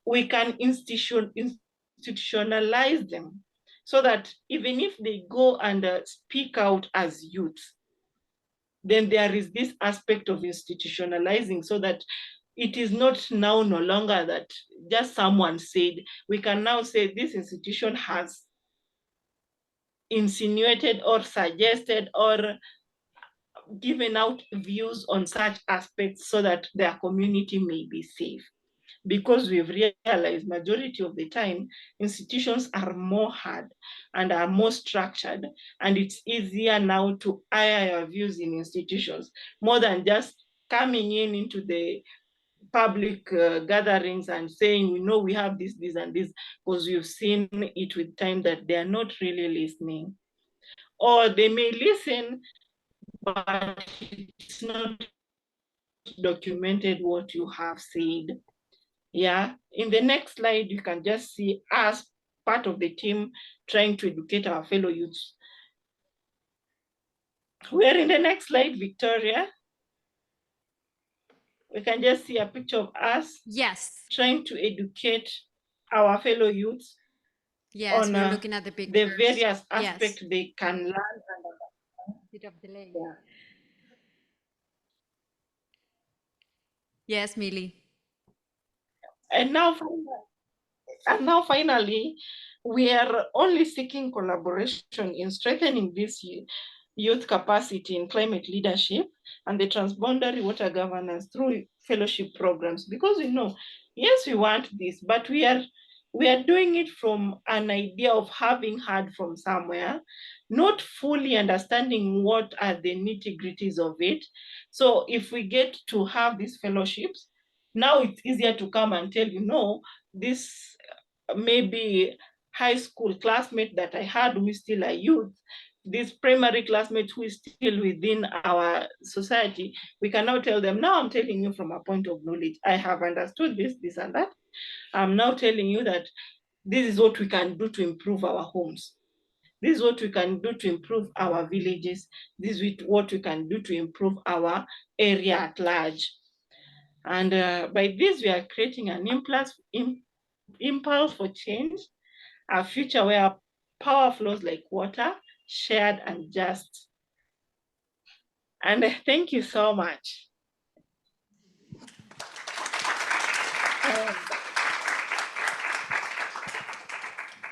S4: we can institutionalize them, so that even if they go and speak out as youths, then there is this aspect of institutionalizing, so that it is not now no longer that just someone said. We can now say this institution has insinuated or suggested or given out views on such aspects so that their community may be safe. Because we've realized majority of the time, institutions are more hard and are more structured, and it's easier now to air your views in institutions more than just coming into the public gatherings and saying, we know we have this, this, and this, because we've seen it with time that they are not really listening. Or they may listen, but it's not documented what you have said. Yeah, in the next slide, you can just see us, part of the team, trying to educate our fellow youths. We're in the next slide, Victoria. We can just see a picture of us.
S1: Yes.
S4: Trying to educate our fellow youths.
S1: Yes,
S4: on
S1: we're looking at the
S4: the
S1: pictures.
S4: various aspects
S1: Yes.
S4: they can learn.
S1: Bit of delay.
S4: Yeah.
S1: Yes, Millie.
S4: And now, finally, we are only seeking collaboration in strengthening this youth capacity in climate leadership and the transboundary water governance through fellowship programs. Because we know, yes, we want this, but we are doing it from an idea of having heard from somewhere, not fully understanding what are the nitty-gritties of it. So if we get to have these fellowships, now it's easier to come and tell you, no, this maybe high school classmate that I had who is still a youth, this primary classmate who is still within our society, we can now tell them, now I'm telling you from a point of knowledge. I have understood this, this, and that. I'm now telling you that this is what we can do to improve our homes. This is what we can do to improve our villages. This is what we can do to improve our area at large. And by this, we are creating an impulse for change, a future where power flows like water, shared and just. And thank you so much.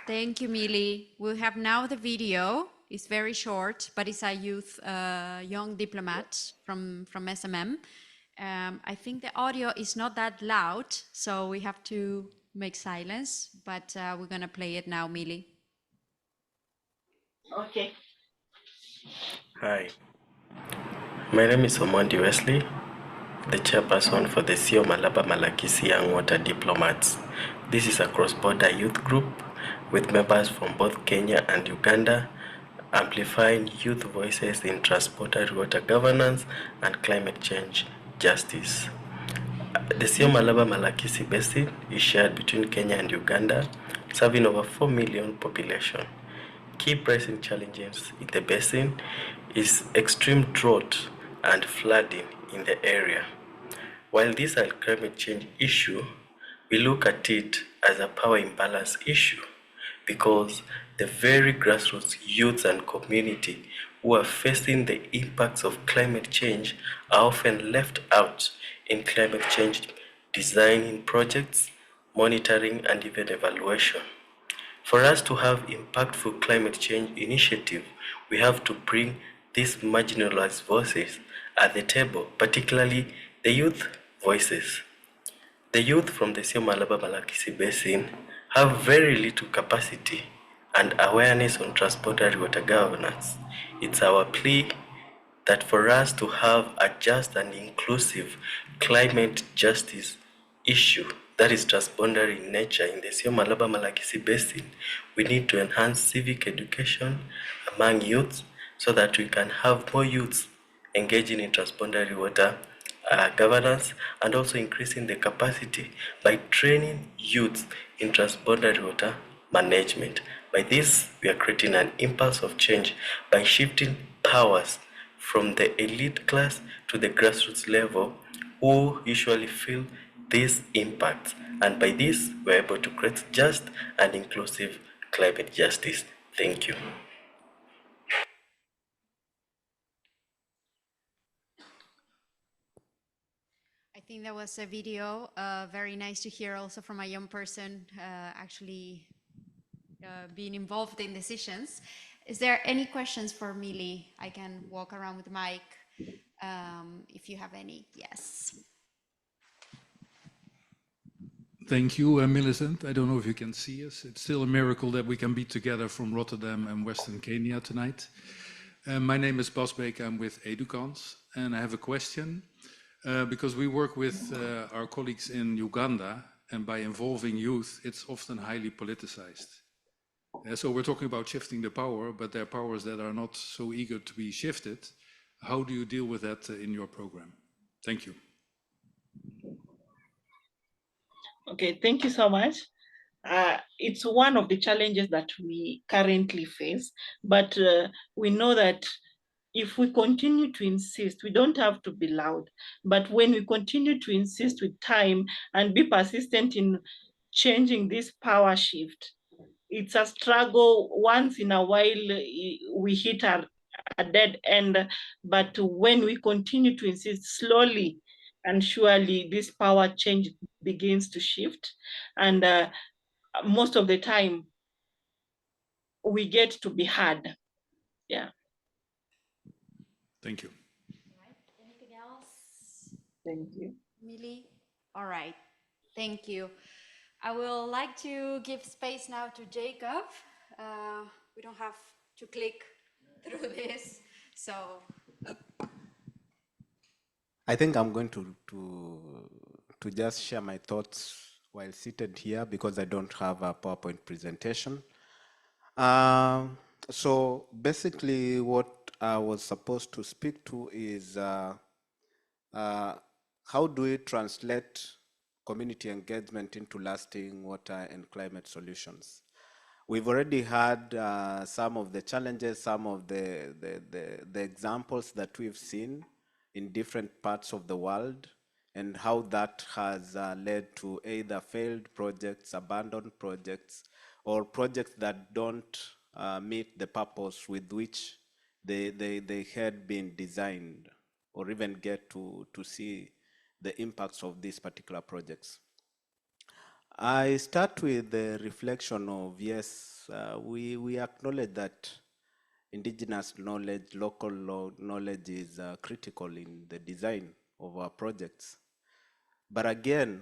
S1: Thank you, Millie. We have now the video. It's very short, but it's a youth, young diplomat from SMM. I think the audio is not that loud, so we have to make silence, but we're going to play it now, Millie.
S4: Okay.
S7: Hi, my name is Omondi Wesley, the chairperson for the Sio Malaba Malakisi Young Water Diplomats. This is a cross-border youth group with members from both Kenya and Uganda, amplifying youth voices in transporter water governance and climate change justice. The Sio Malaba Malakisi Basin is shared between Kenya and Uganda, serving over 4 million population. Key pressing challenges in the basin is extreme drought and flooding in the area. While this is a climate change issue, we look at it as a power imbalance issue because the very grassroots youths and community who are facing the impacts of climate change are often left out in climate change designing projects, monitoring, and even evaluation. For us to have impactful climate change initiative, we have to bring these marginalized voices at the table, particularly the youth voices. The youth from the Sio Malaba Malakisi Basin have very little capacity and awareness on transporter water governance. It's our plea that for us to have a just and inclusive climate justice issue that is transboundary in nature in the Sio Malaba Malakisi Basin, we need to enhance civic education among youths so that we can have more youths engaging in transboundary water governance and also increasing the capacity by training youths in transboundary water management. By this, we are creating an impulse of change by shifting powers from the elite class to the grassroots level who usually feel this impact. And by this, we're able to create just and inclusive climate justice. Thank you.
S1: think that was a video. Very nice to hear also from a young person actually being involved in decisions. Is there any questions for Millie? I can walk around with the mic if you have any. Yes.
S8: Thank you, Millicent. I don't know if you can see us. It's still a miracle that we can be together from Rotterdam and Western Kenya tonight. My name is Bas Beek. I'm with Educans, and I have a question. Because we work with our colleagues in Uganda, and by involving youth, it's often highly politicized. So we're talking about shifting the power, but there are powers that are not so eager to be shifted. How do you deal with that in your program? Thank you.
S4: Okay, thank you so much. It's one of the challenges that we currently face, but we know that if we continue to insist, we don't have to be loud, but when we continue to insist with time and be persistent in changing this power shift, it's a struggle. Once in a while, we hit a dead end, but when we continue to insist slowly and surely, this power change begins to shift. And most of the time, we get to be heard. Yeah.
S8: Thank you.
S1: All right. Anything else?
S4: Thank you.
S1: Millie? All right. Thank you. I will like to give space now to Jacob. We don't have to click through this, so.
S3: I think I'm going to just share my thoughts while seated here because I don't have a PowerPoint presentation. So basically what I was supposed to speak to is how do we translate community engagement into lasting water and climate solutions? We've already had some of the challenges, some of the examples that we've seen in different parts of the world, and how that has led to either failed projects, abandoned projects, or projects that don't meet the purpose with which they had been designed, or even get to see the impacts of these particular projects. I start with the reflection of, yes, we acknowledge that indigenous knowledge, local knowledge is critical in the design of our projects. But again,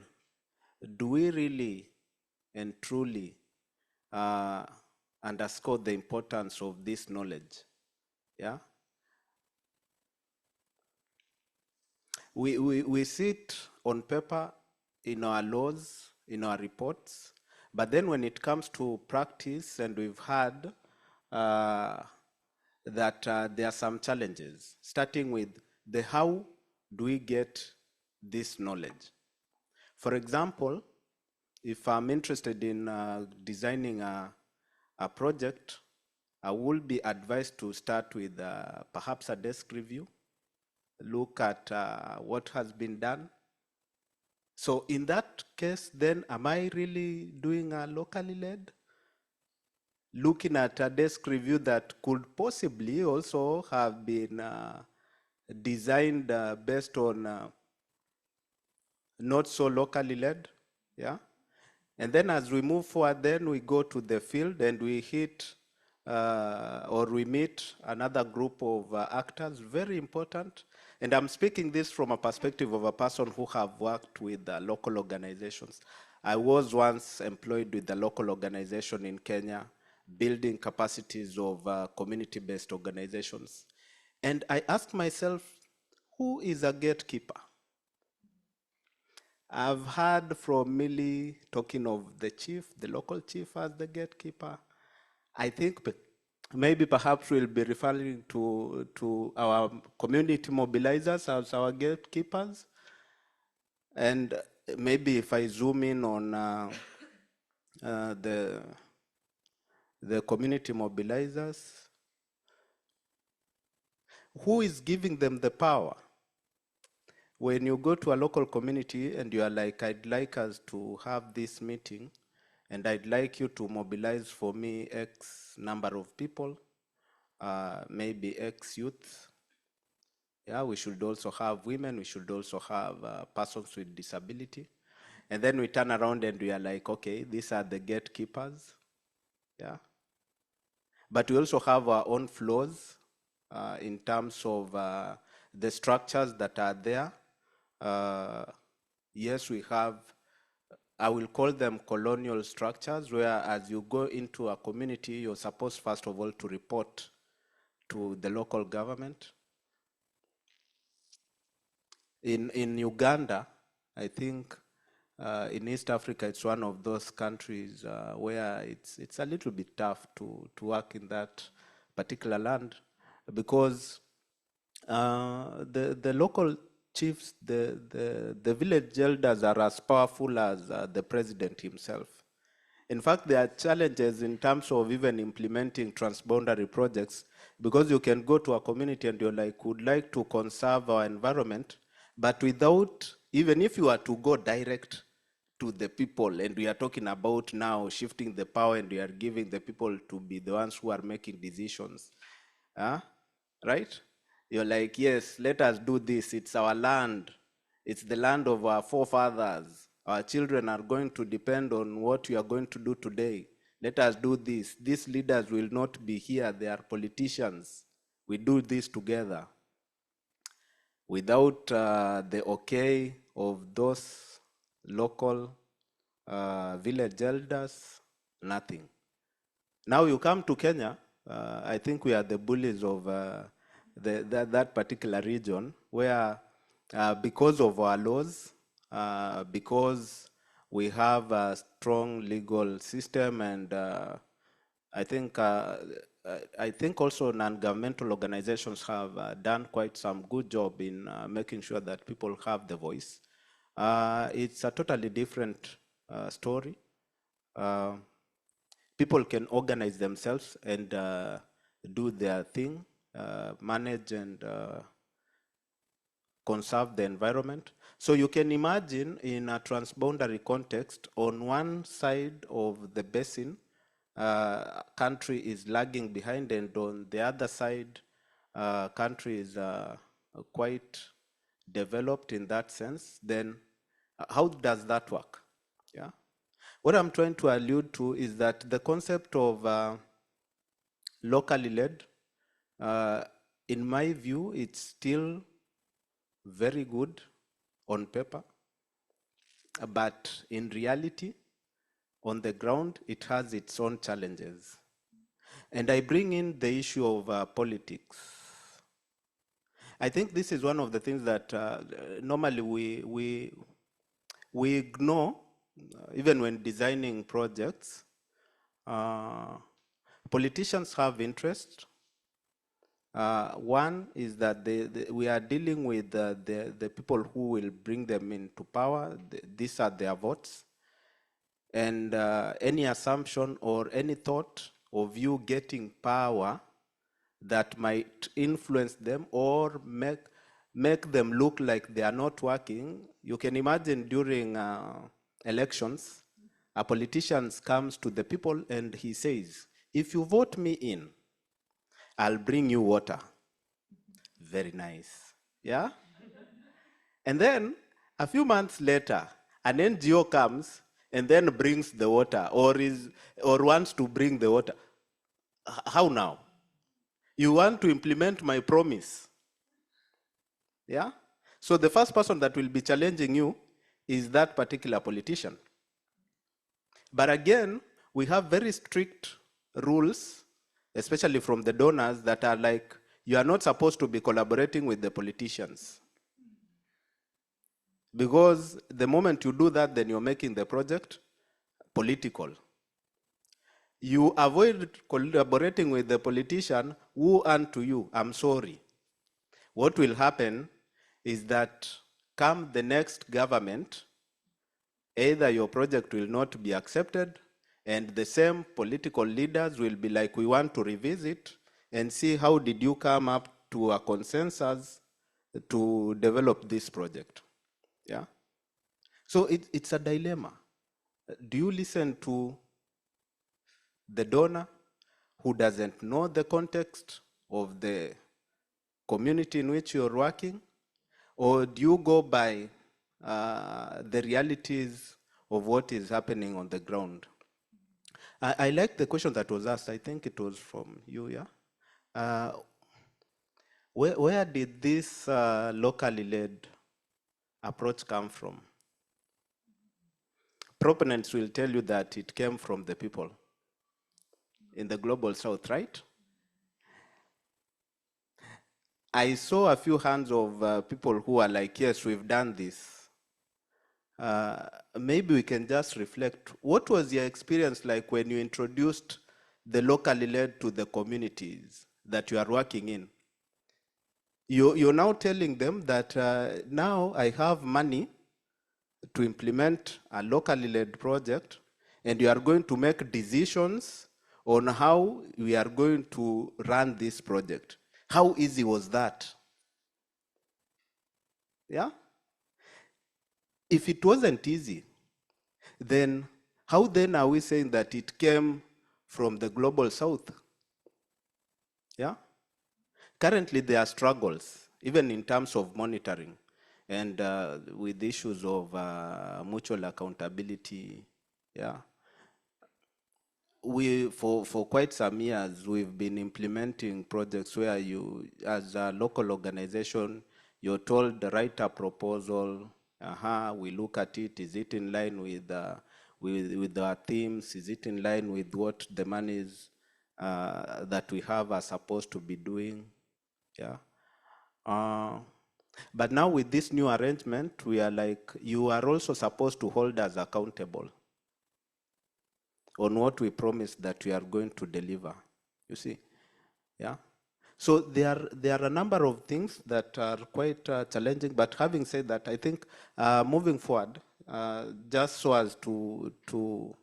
S3: do we really and truly underscore the importance of this knowledge? Yeah. We see it on paper in our laws, in our reports, but then when it comes to practice, and we've heard that there are some challenges, starting with the how do we get this knowledge. For example, if I'm interested in designing a project, I will be advised to start with perhaps a desk review, look at what has been done. So in that case, then am I really doing a locally led? Looking at a desk review that could possibly also have been designed based on not so locally led, yeah? And then as we move forward, then we go to the field and we hit or we meet another group of actors, very important. And I'm speaking this from a perspective of a person who have worked with local organizations. I was once employed with a local organization in Kenya, building capacities of community-based organizations. And I asked myself, who is a gatekeeper? I've heard from Millie talking of the chief, the local chief as the gatekeeper. I think maybe perhaps we'll be referring to our community mobilizers as our gatekeepers. And maybe if I zoom in on the community mobilizers, who is giving them the power? When you go to a local community and you are like, I'd like us to have this meeting, and I'd like you to mobilize for me X number of people, maybe X youth, Yeah, we should also have women, we should also have persons with disability. And then we turn around and we are like, okay, these are the gatekeepers. Yeah. But we also have our own flaws in terms of the structures that are there. Yes, we have, I will call them colonial structures, where as you go into a community, you're supposed first of all to report to the local government. In Uganda, I think in East Africa, it's one of those countries where it's a little bit tough to work in that particular land, because the local chiefs, the village elders are as powerful as the president himself. In fact, there are challenges in terms of even implementing transboundary projects, because you can go to a community and you're like, would like to conserve our environment, but without, even if you are to go direct to the people, and we are talking about now shifting the power and we are giving the people to be the ones who are making decisions, right? You're like, yes, let us do this. It's our land. It's the land of our forefathers. Our children are going to depend on what we are going to do today. Let us do this. These leaders will not be here. They are politicians. We do this together. Without the okay of those local village elders, nothing. Now you come to Kenya, I think we are the bullies of that particular region, where because of our laws, because we have a strong legal system, and I think also non-governmental organizations have done quite some good job in making sure that people have the voice. It's a totally different story. People can organize themselves and do their thing, manage and conserve the environment. So you can imagine in a transboundary context, on one side of the basin, country is lagging behind, and on the other side, country is quite developed in that sense. Then how does that work? Yeah. What I'm trying to allude to is that the concept of locally led, in my view, it's still very good on paper, but in reality, on the ground, it has its own challenges. And I bring in the issue of politics. I think this is one of the things that normally we ignore, even when designing projects. Politicians have interest. One is that we are dealing with the people who will bring them into power. These are their votes. And any assumption or any thought of you getting power that might influence them or make them look like they are not working. You can imagine during elections, a politician comes to the people and he says, if you vote me in, I'll bring you water. Very nice. Yeah? And then a few months later, an NGO comes and then brings the water, or wants to bring the water. How now? You want to implement my promise? Yeah? So the first person that will be challenging you is that particular politician. But again, we have very strict rules, especially from the donors, that are like, you are not supposed to be collaborating with the politicians. Because the moment you do that, then you're making the project political. You avoid collaborating with the politician, who unto you, I'm sorry. What will happen is that come the next government, either your project will not be accepted, and the same political leaders will be like, we want to revisit and see how did you come up to a consensus to develop this project. Yeah. So it's a dilemma. Do you listen to the donor who doesn't know the context of the community in which you're working, or do you go by the realities of what is happening on the ground? I like the question that was asked. I think it was from you, yeah? Where did this locally led approach come from? Proponents will tell you that it came from the people in the global south, right? I saw a few hands of people who are like, yes, we've done this. Maybe we can just reflect. What was your experience like when you introduced the locally led to the communities that you are working in? You're now telling them that now I have money to implement a locally led project, and you are going to make decisions on how we are going to run this project. How easy was that? Yeah? If it wasn't easy, then how then are we saying that it came from the global south? Yeah? Currently, there are struggles, even in terms of monitoring and with issues of mutual accountability. Yeah. For quite some years, we've been implementing projects where you, as a local organization, you're told to write a proposal. We look at it. Is it in line with our themes? Is it in line with what the monies that we have are supposed to be doing? Yeah. But now with this new arrangement, we are like, you are also supposed to hold us accountable on what we promise that we are going to deliver. You see, yeah. So there are a number of things that are quite challenging. But having said that, I think moving forward, just so as to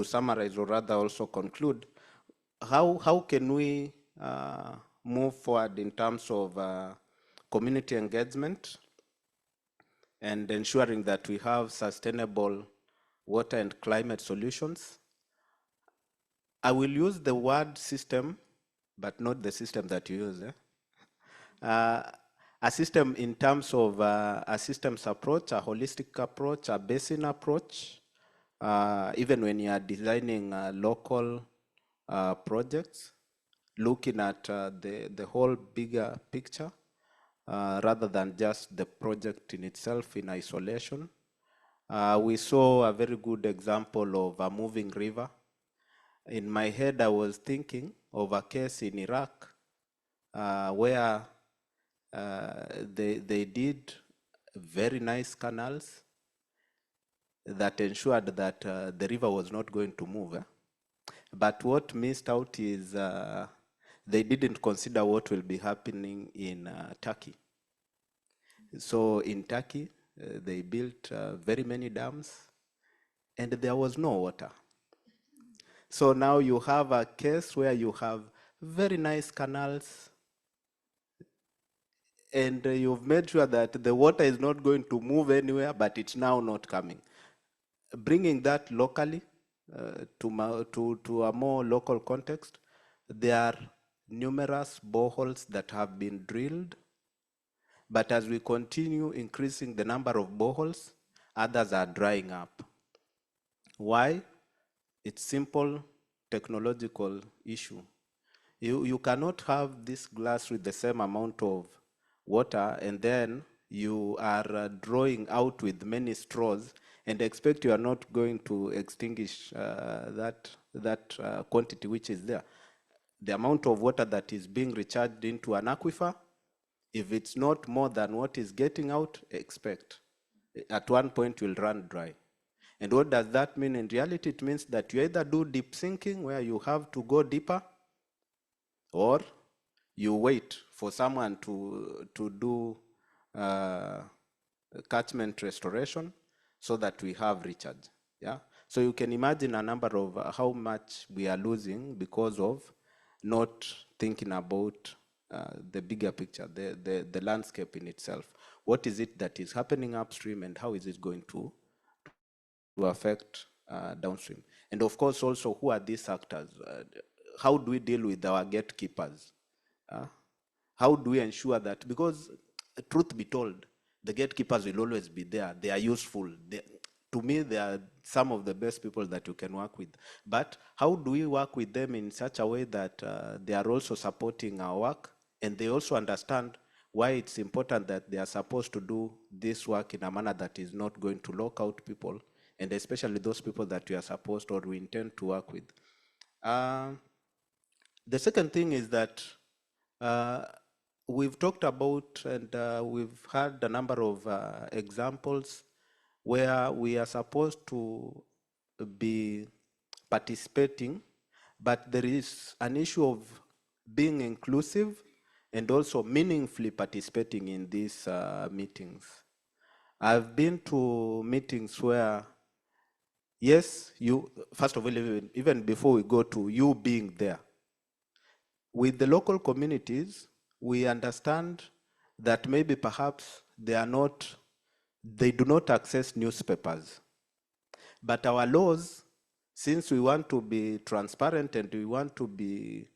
S3: summarize, or rather also conclude, how can we move forward in terms of community engagement and ensuring that we have sustainable water and climate solutions? I will use the word system, but not the system that you use. A system in terms of a systems approach, a holistic approach, a basin approach, even when you are designing local projects, looking at the whole bigger picture, rather than just the project in itself in isolation. We saw a very good example of a moving river. In my head, I was thinking of a case in Iraq where they did very nice canals that ensured that the river was not going to move. But what missed out is they didn't consider what will be happening in Turkey. So in Turkey, they built very many dams, and there was no water. So now you have a case where you have very nice canals, and you've made sure that the water is not going to move anywhere, but it's now not coming. Bringing that locally to a more local context, there are numerous boreholes that have been drilled, but as we continue increasing the number of boreholes, others are drying up. Why? It's simple technological issue. You cannot have this glass with the same amount of water and then you are drawing out with many straws and expect you are not going to extinguish that quantity which is there. The amount of water that is being recharged into an aquifer, if it's not more than what is getting out, expect at one point will run dry. And what does that mean? In reality, it means that you either do deep sinking where you have to go deeper, or you wait for someone to do catchment restoration so that we have recharge. Yeah. So you can imagine a number of how much we are losing because of not thinking about the bigger picture, the landscape in itself. What is it that is happening upstream, and how is it going to affect downstream? And of course, also, who are these actors? How do we deal with our gatekeepers? How do we ensure that? Because truth be told, the gatekeepers will always be there. They are useful. To me, they are some of the best people that you can work with. But how do we work with them in such a way that they are also supporting our work, and they also understand why it's important that they are supposed to do this work in a manner that is not going to lock out people, and especially those people that we are supposed or we intend to work with. The second thing is that we've talked about and we've had a number of examples where we are supposed to be participating, but there is an issue of being inclusive and also meaningfully participating in these meetings. I've been to meetings where, yes, you, first of all, even before we go to you being there, with the local communities, we understand that maybe perhaps they do not access newspapers. But our laws, since we want to be transparent and we want to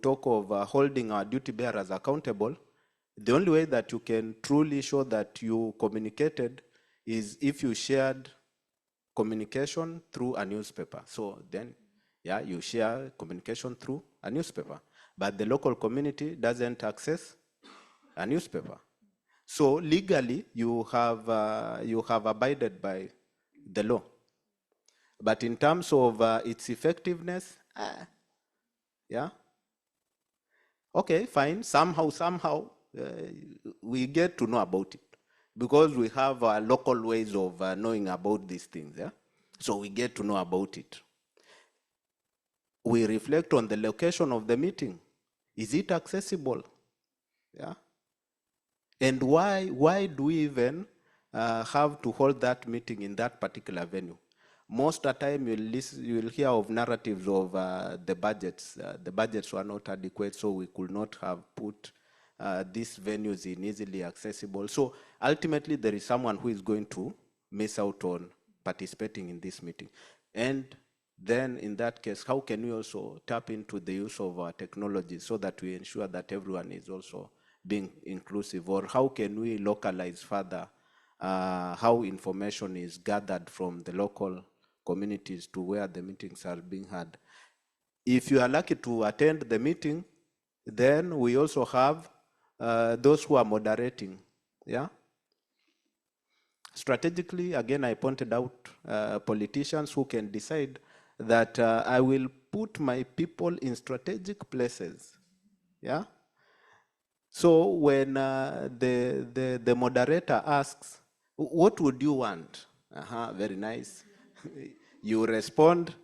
S3: talk of holding our duty bearers accountable, the only way that you can truly show that you communicated is if you shared communication through a newspaper. So then, yeah, you share communication through a newspaper. But the local community doesn't access a newspaper. So legally, you have abided by the law. But in terms of its effectiveness, yeah, okay, fine. Somehow, we get to know about it because we have local ways of knowing about these things. Yeah, so we get to know about it. We reflect on the location of the meeting. Is it accessible? Yeah. And why do we even have to hold that meeting in that particular venue? Most of the time you will hear of narratives of the budgets. The budgets were not adequate, so we could not have put these venues in easily accessible. So ultimately there is someone who is going to miss out on participating in this meeting. And then in that case, how can we also tap into the use of technology so that we ensure that everyone is also being inclusive? Or how can we localize further how information is gathered from the local communities to where the meetings are being had? If you are lucky to attend the meeting, then we also have those who are moderating. Yeah. Strategically, again, I pointed out politicians who can decide that I will put my people in strategic places. Yeah. So when the moderator asks, what would you want? Very nice. You respond,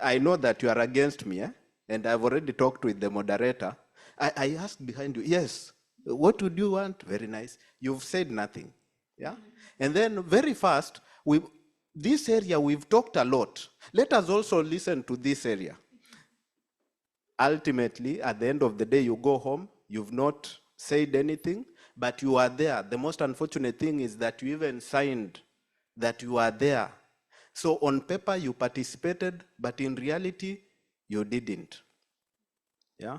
S3: I know that you are against me, and I've already talked with the moderator. I asked behind you, yes, what would you want? Very nice. You've said nothing. Yeah. And then very fast, this area we've talked a lot. Let us also listen to this area. Ultimately, at the end of the day, you go home, you've not said anything, but you are there. The most unfortunate thing is that you even signed that you are there. So on paper, you participated, but in reality, you didn't. Yeah.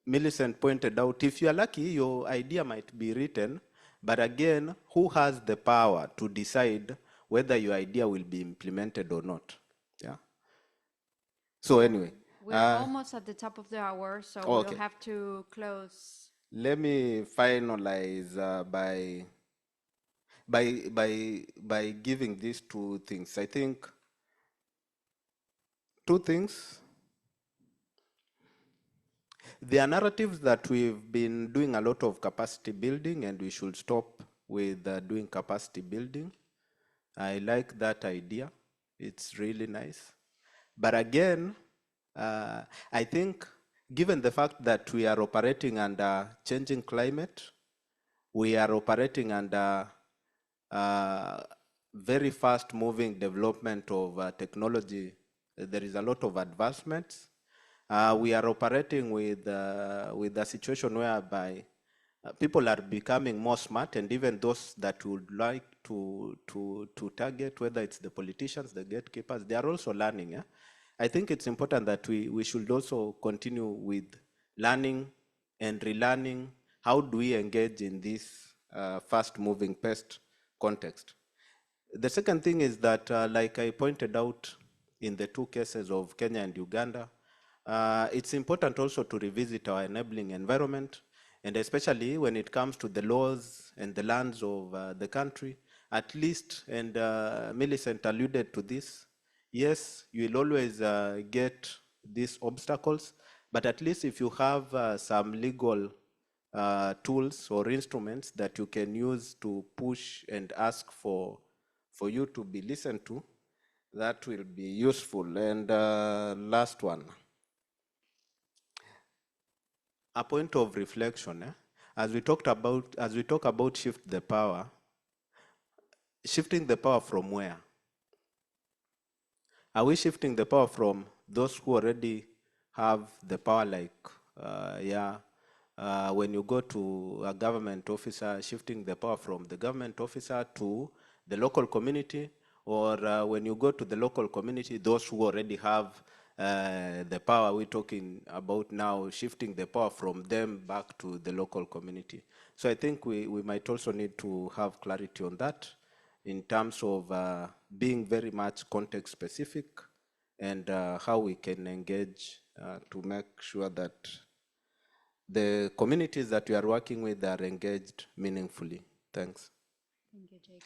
S3: Millicent pointed out, if you're lucky, your idea might be written, but again, who has the power to decide whether your idea will be implemented or not? Yeah. So anyway.
S1: We're almost at the top of the hour, so
S3: okay.
S1: we'll have to close.
S3: Let me finalize by giving these two things. I think two things. There are narratives that we've been doing a lot of capacity building, and we should stop with doing capacity building. I like that idea. It's really nice. But again, I think given the fact that we are operating under changing climate, we are operating under very fast moving development of technology. There is a lot of advancements. We are operating with a situation whereby people are becoming more smart, and even those that would like to target, whether it's the politicians, the gatekeepers, they are also learning. I think it's important that we should also continue with learning and relearning how do we engage in this fast-moving pest context. The second thing is that, like I pointed out in the two cases of Kenya and Uganda, it's important also to revisit our enabling environment, and especially when it comes to the laws and the lands of the country, at least, and Millicent alluded to this, yes, you will always get these obstacles, but at least if you have some legal tools or instruments that you can use to push and ask for you to be listened to, that will be useful. And last one, a point of reflection. As we talk about shifting the power from where? Are we shifting the power from those who already have the power, like, when you go to a government officer, shifting the power from the government officer to the local community, or when you go to the local community, those who already have the power, we're talking about now shifting the power from them back to the local community. So I think we might also need to have clarity on that in terms of being very much context specific, and how we can engage to make sure that the communities that we are working with are engaged meaningfully. Thanks.
S1: Thank you, Jake.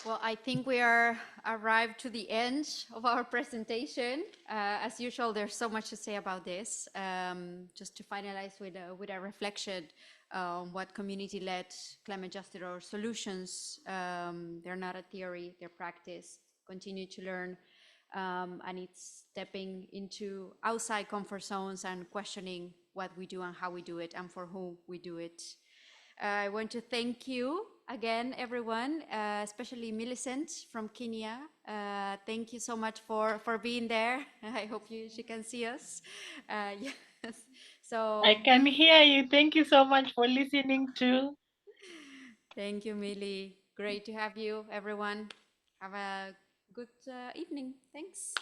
S1: Well, I think we are arrived to the end of our presentation. As usual, there's so much to say about this. Just to finalize with a reflection on what community-led climate justice or solutions. They're not a theory, they're practice. Continue to learn, and it's stepping into outside comfort zones and questioning what we do and how we do it and for whom we do it. I want to thank you again, everyone, especially Millicent from Kenya. Thank you so much for being there. I hope she can see us. Yes. So
S4: I can hear you. Thank you so much for listening too.
S1: thank you, Millie. Great to have you, everyone. Have a good evening. Thanks.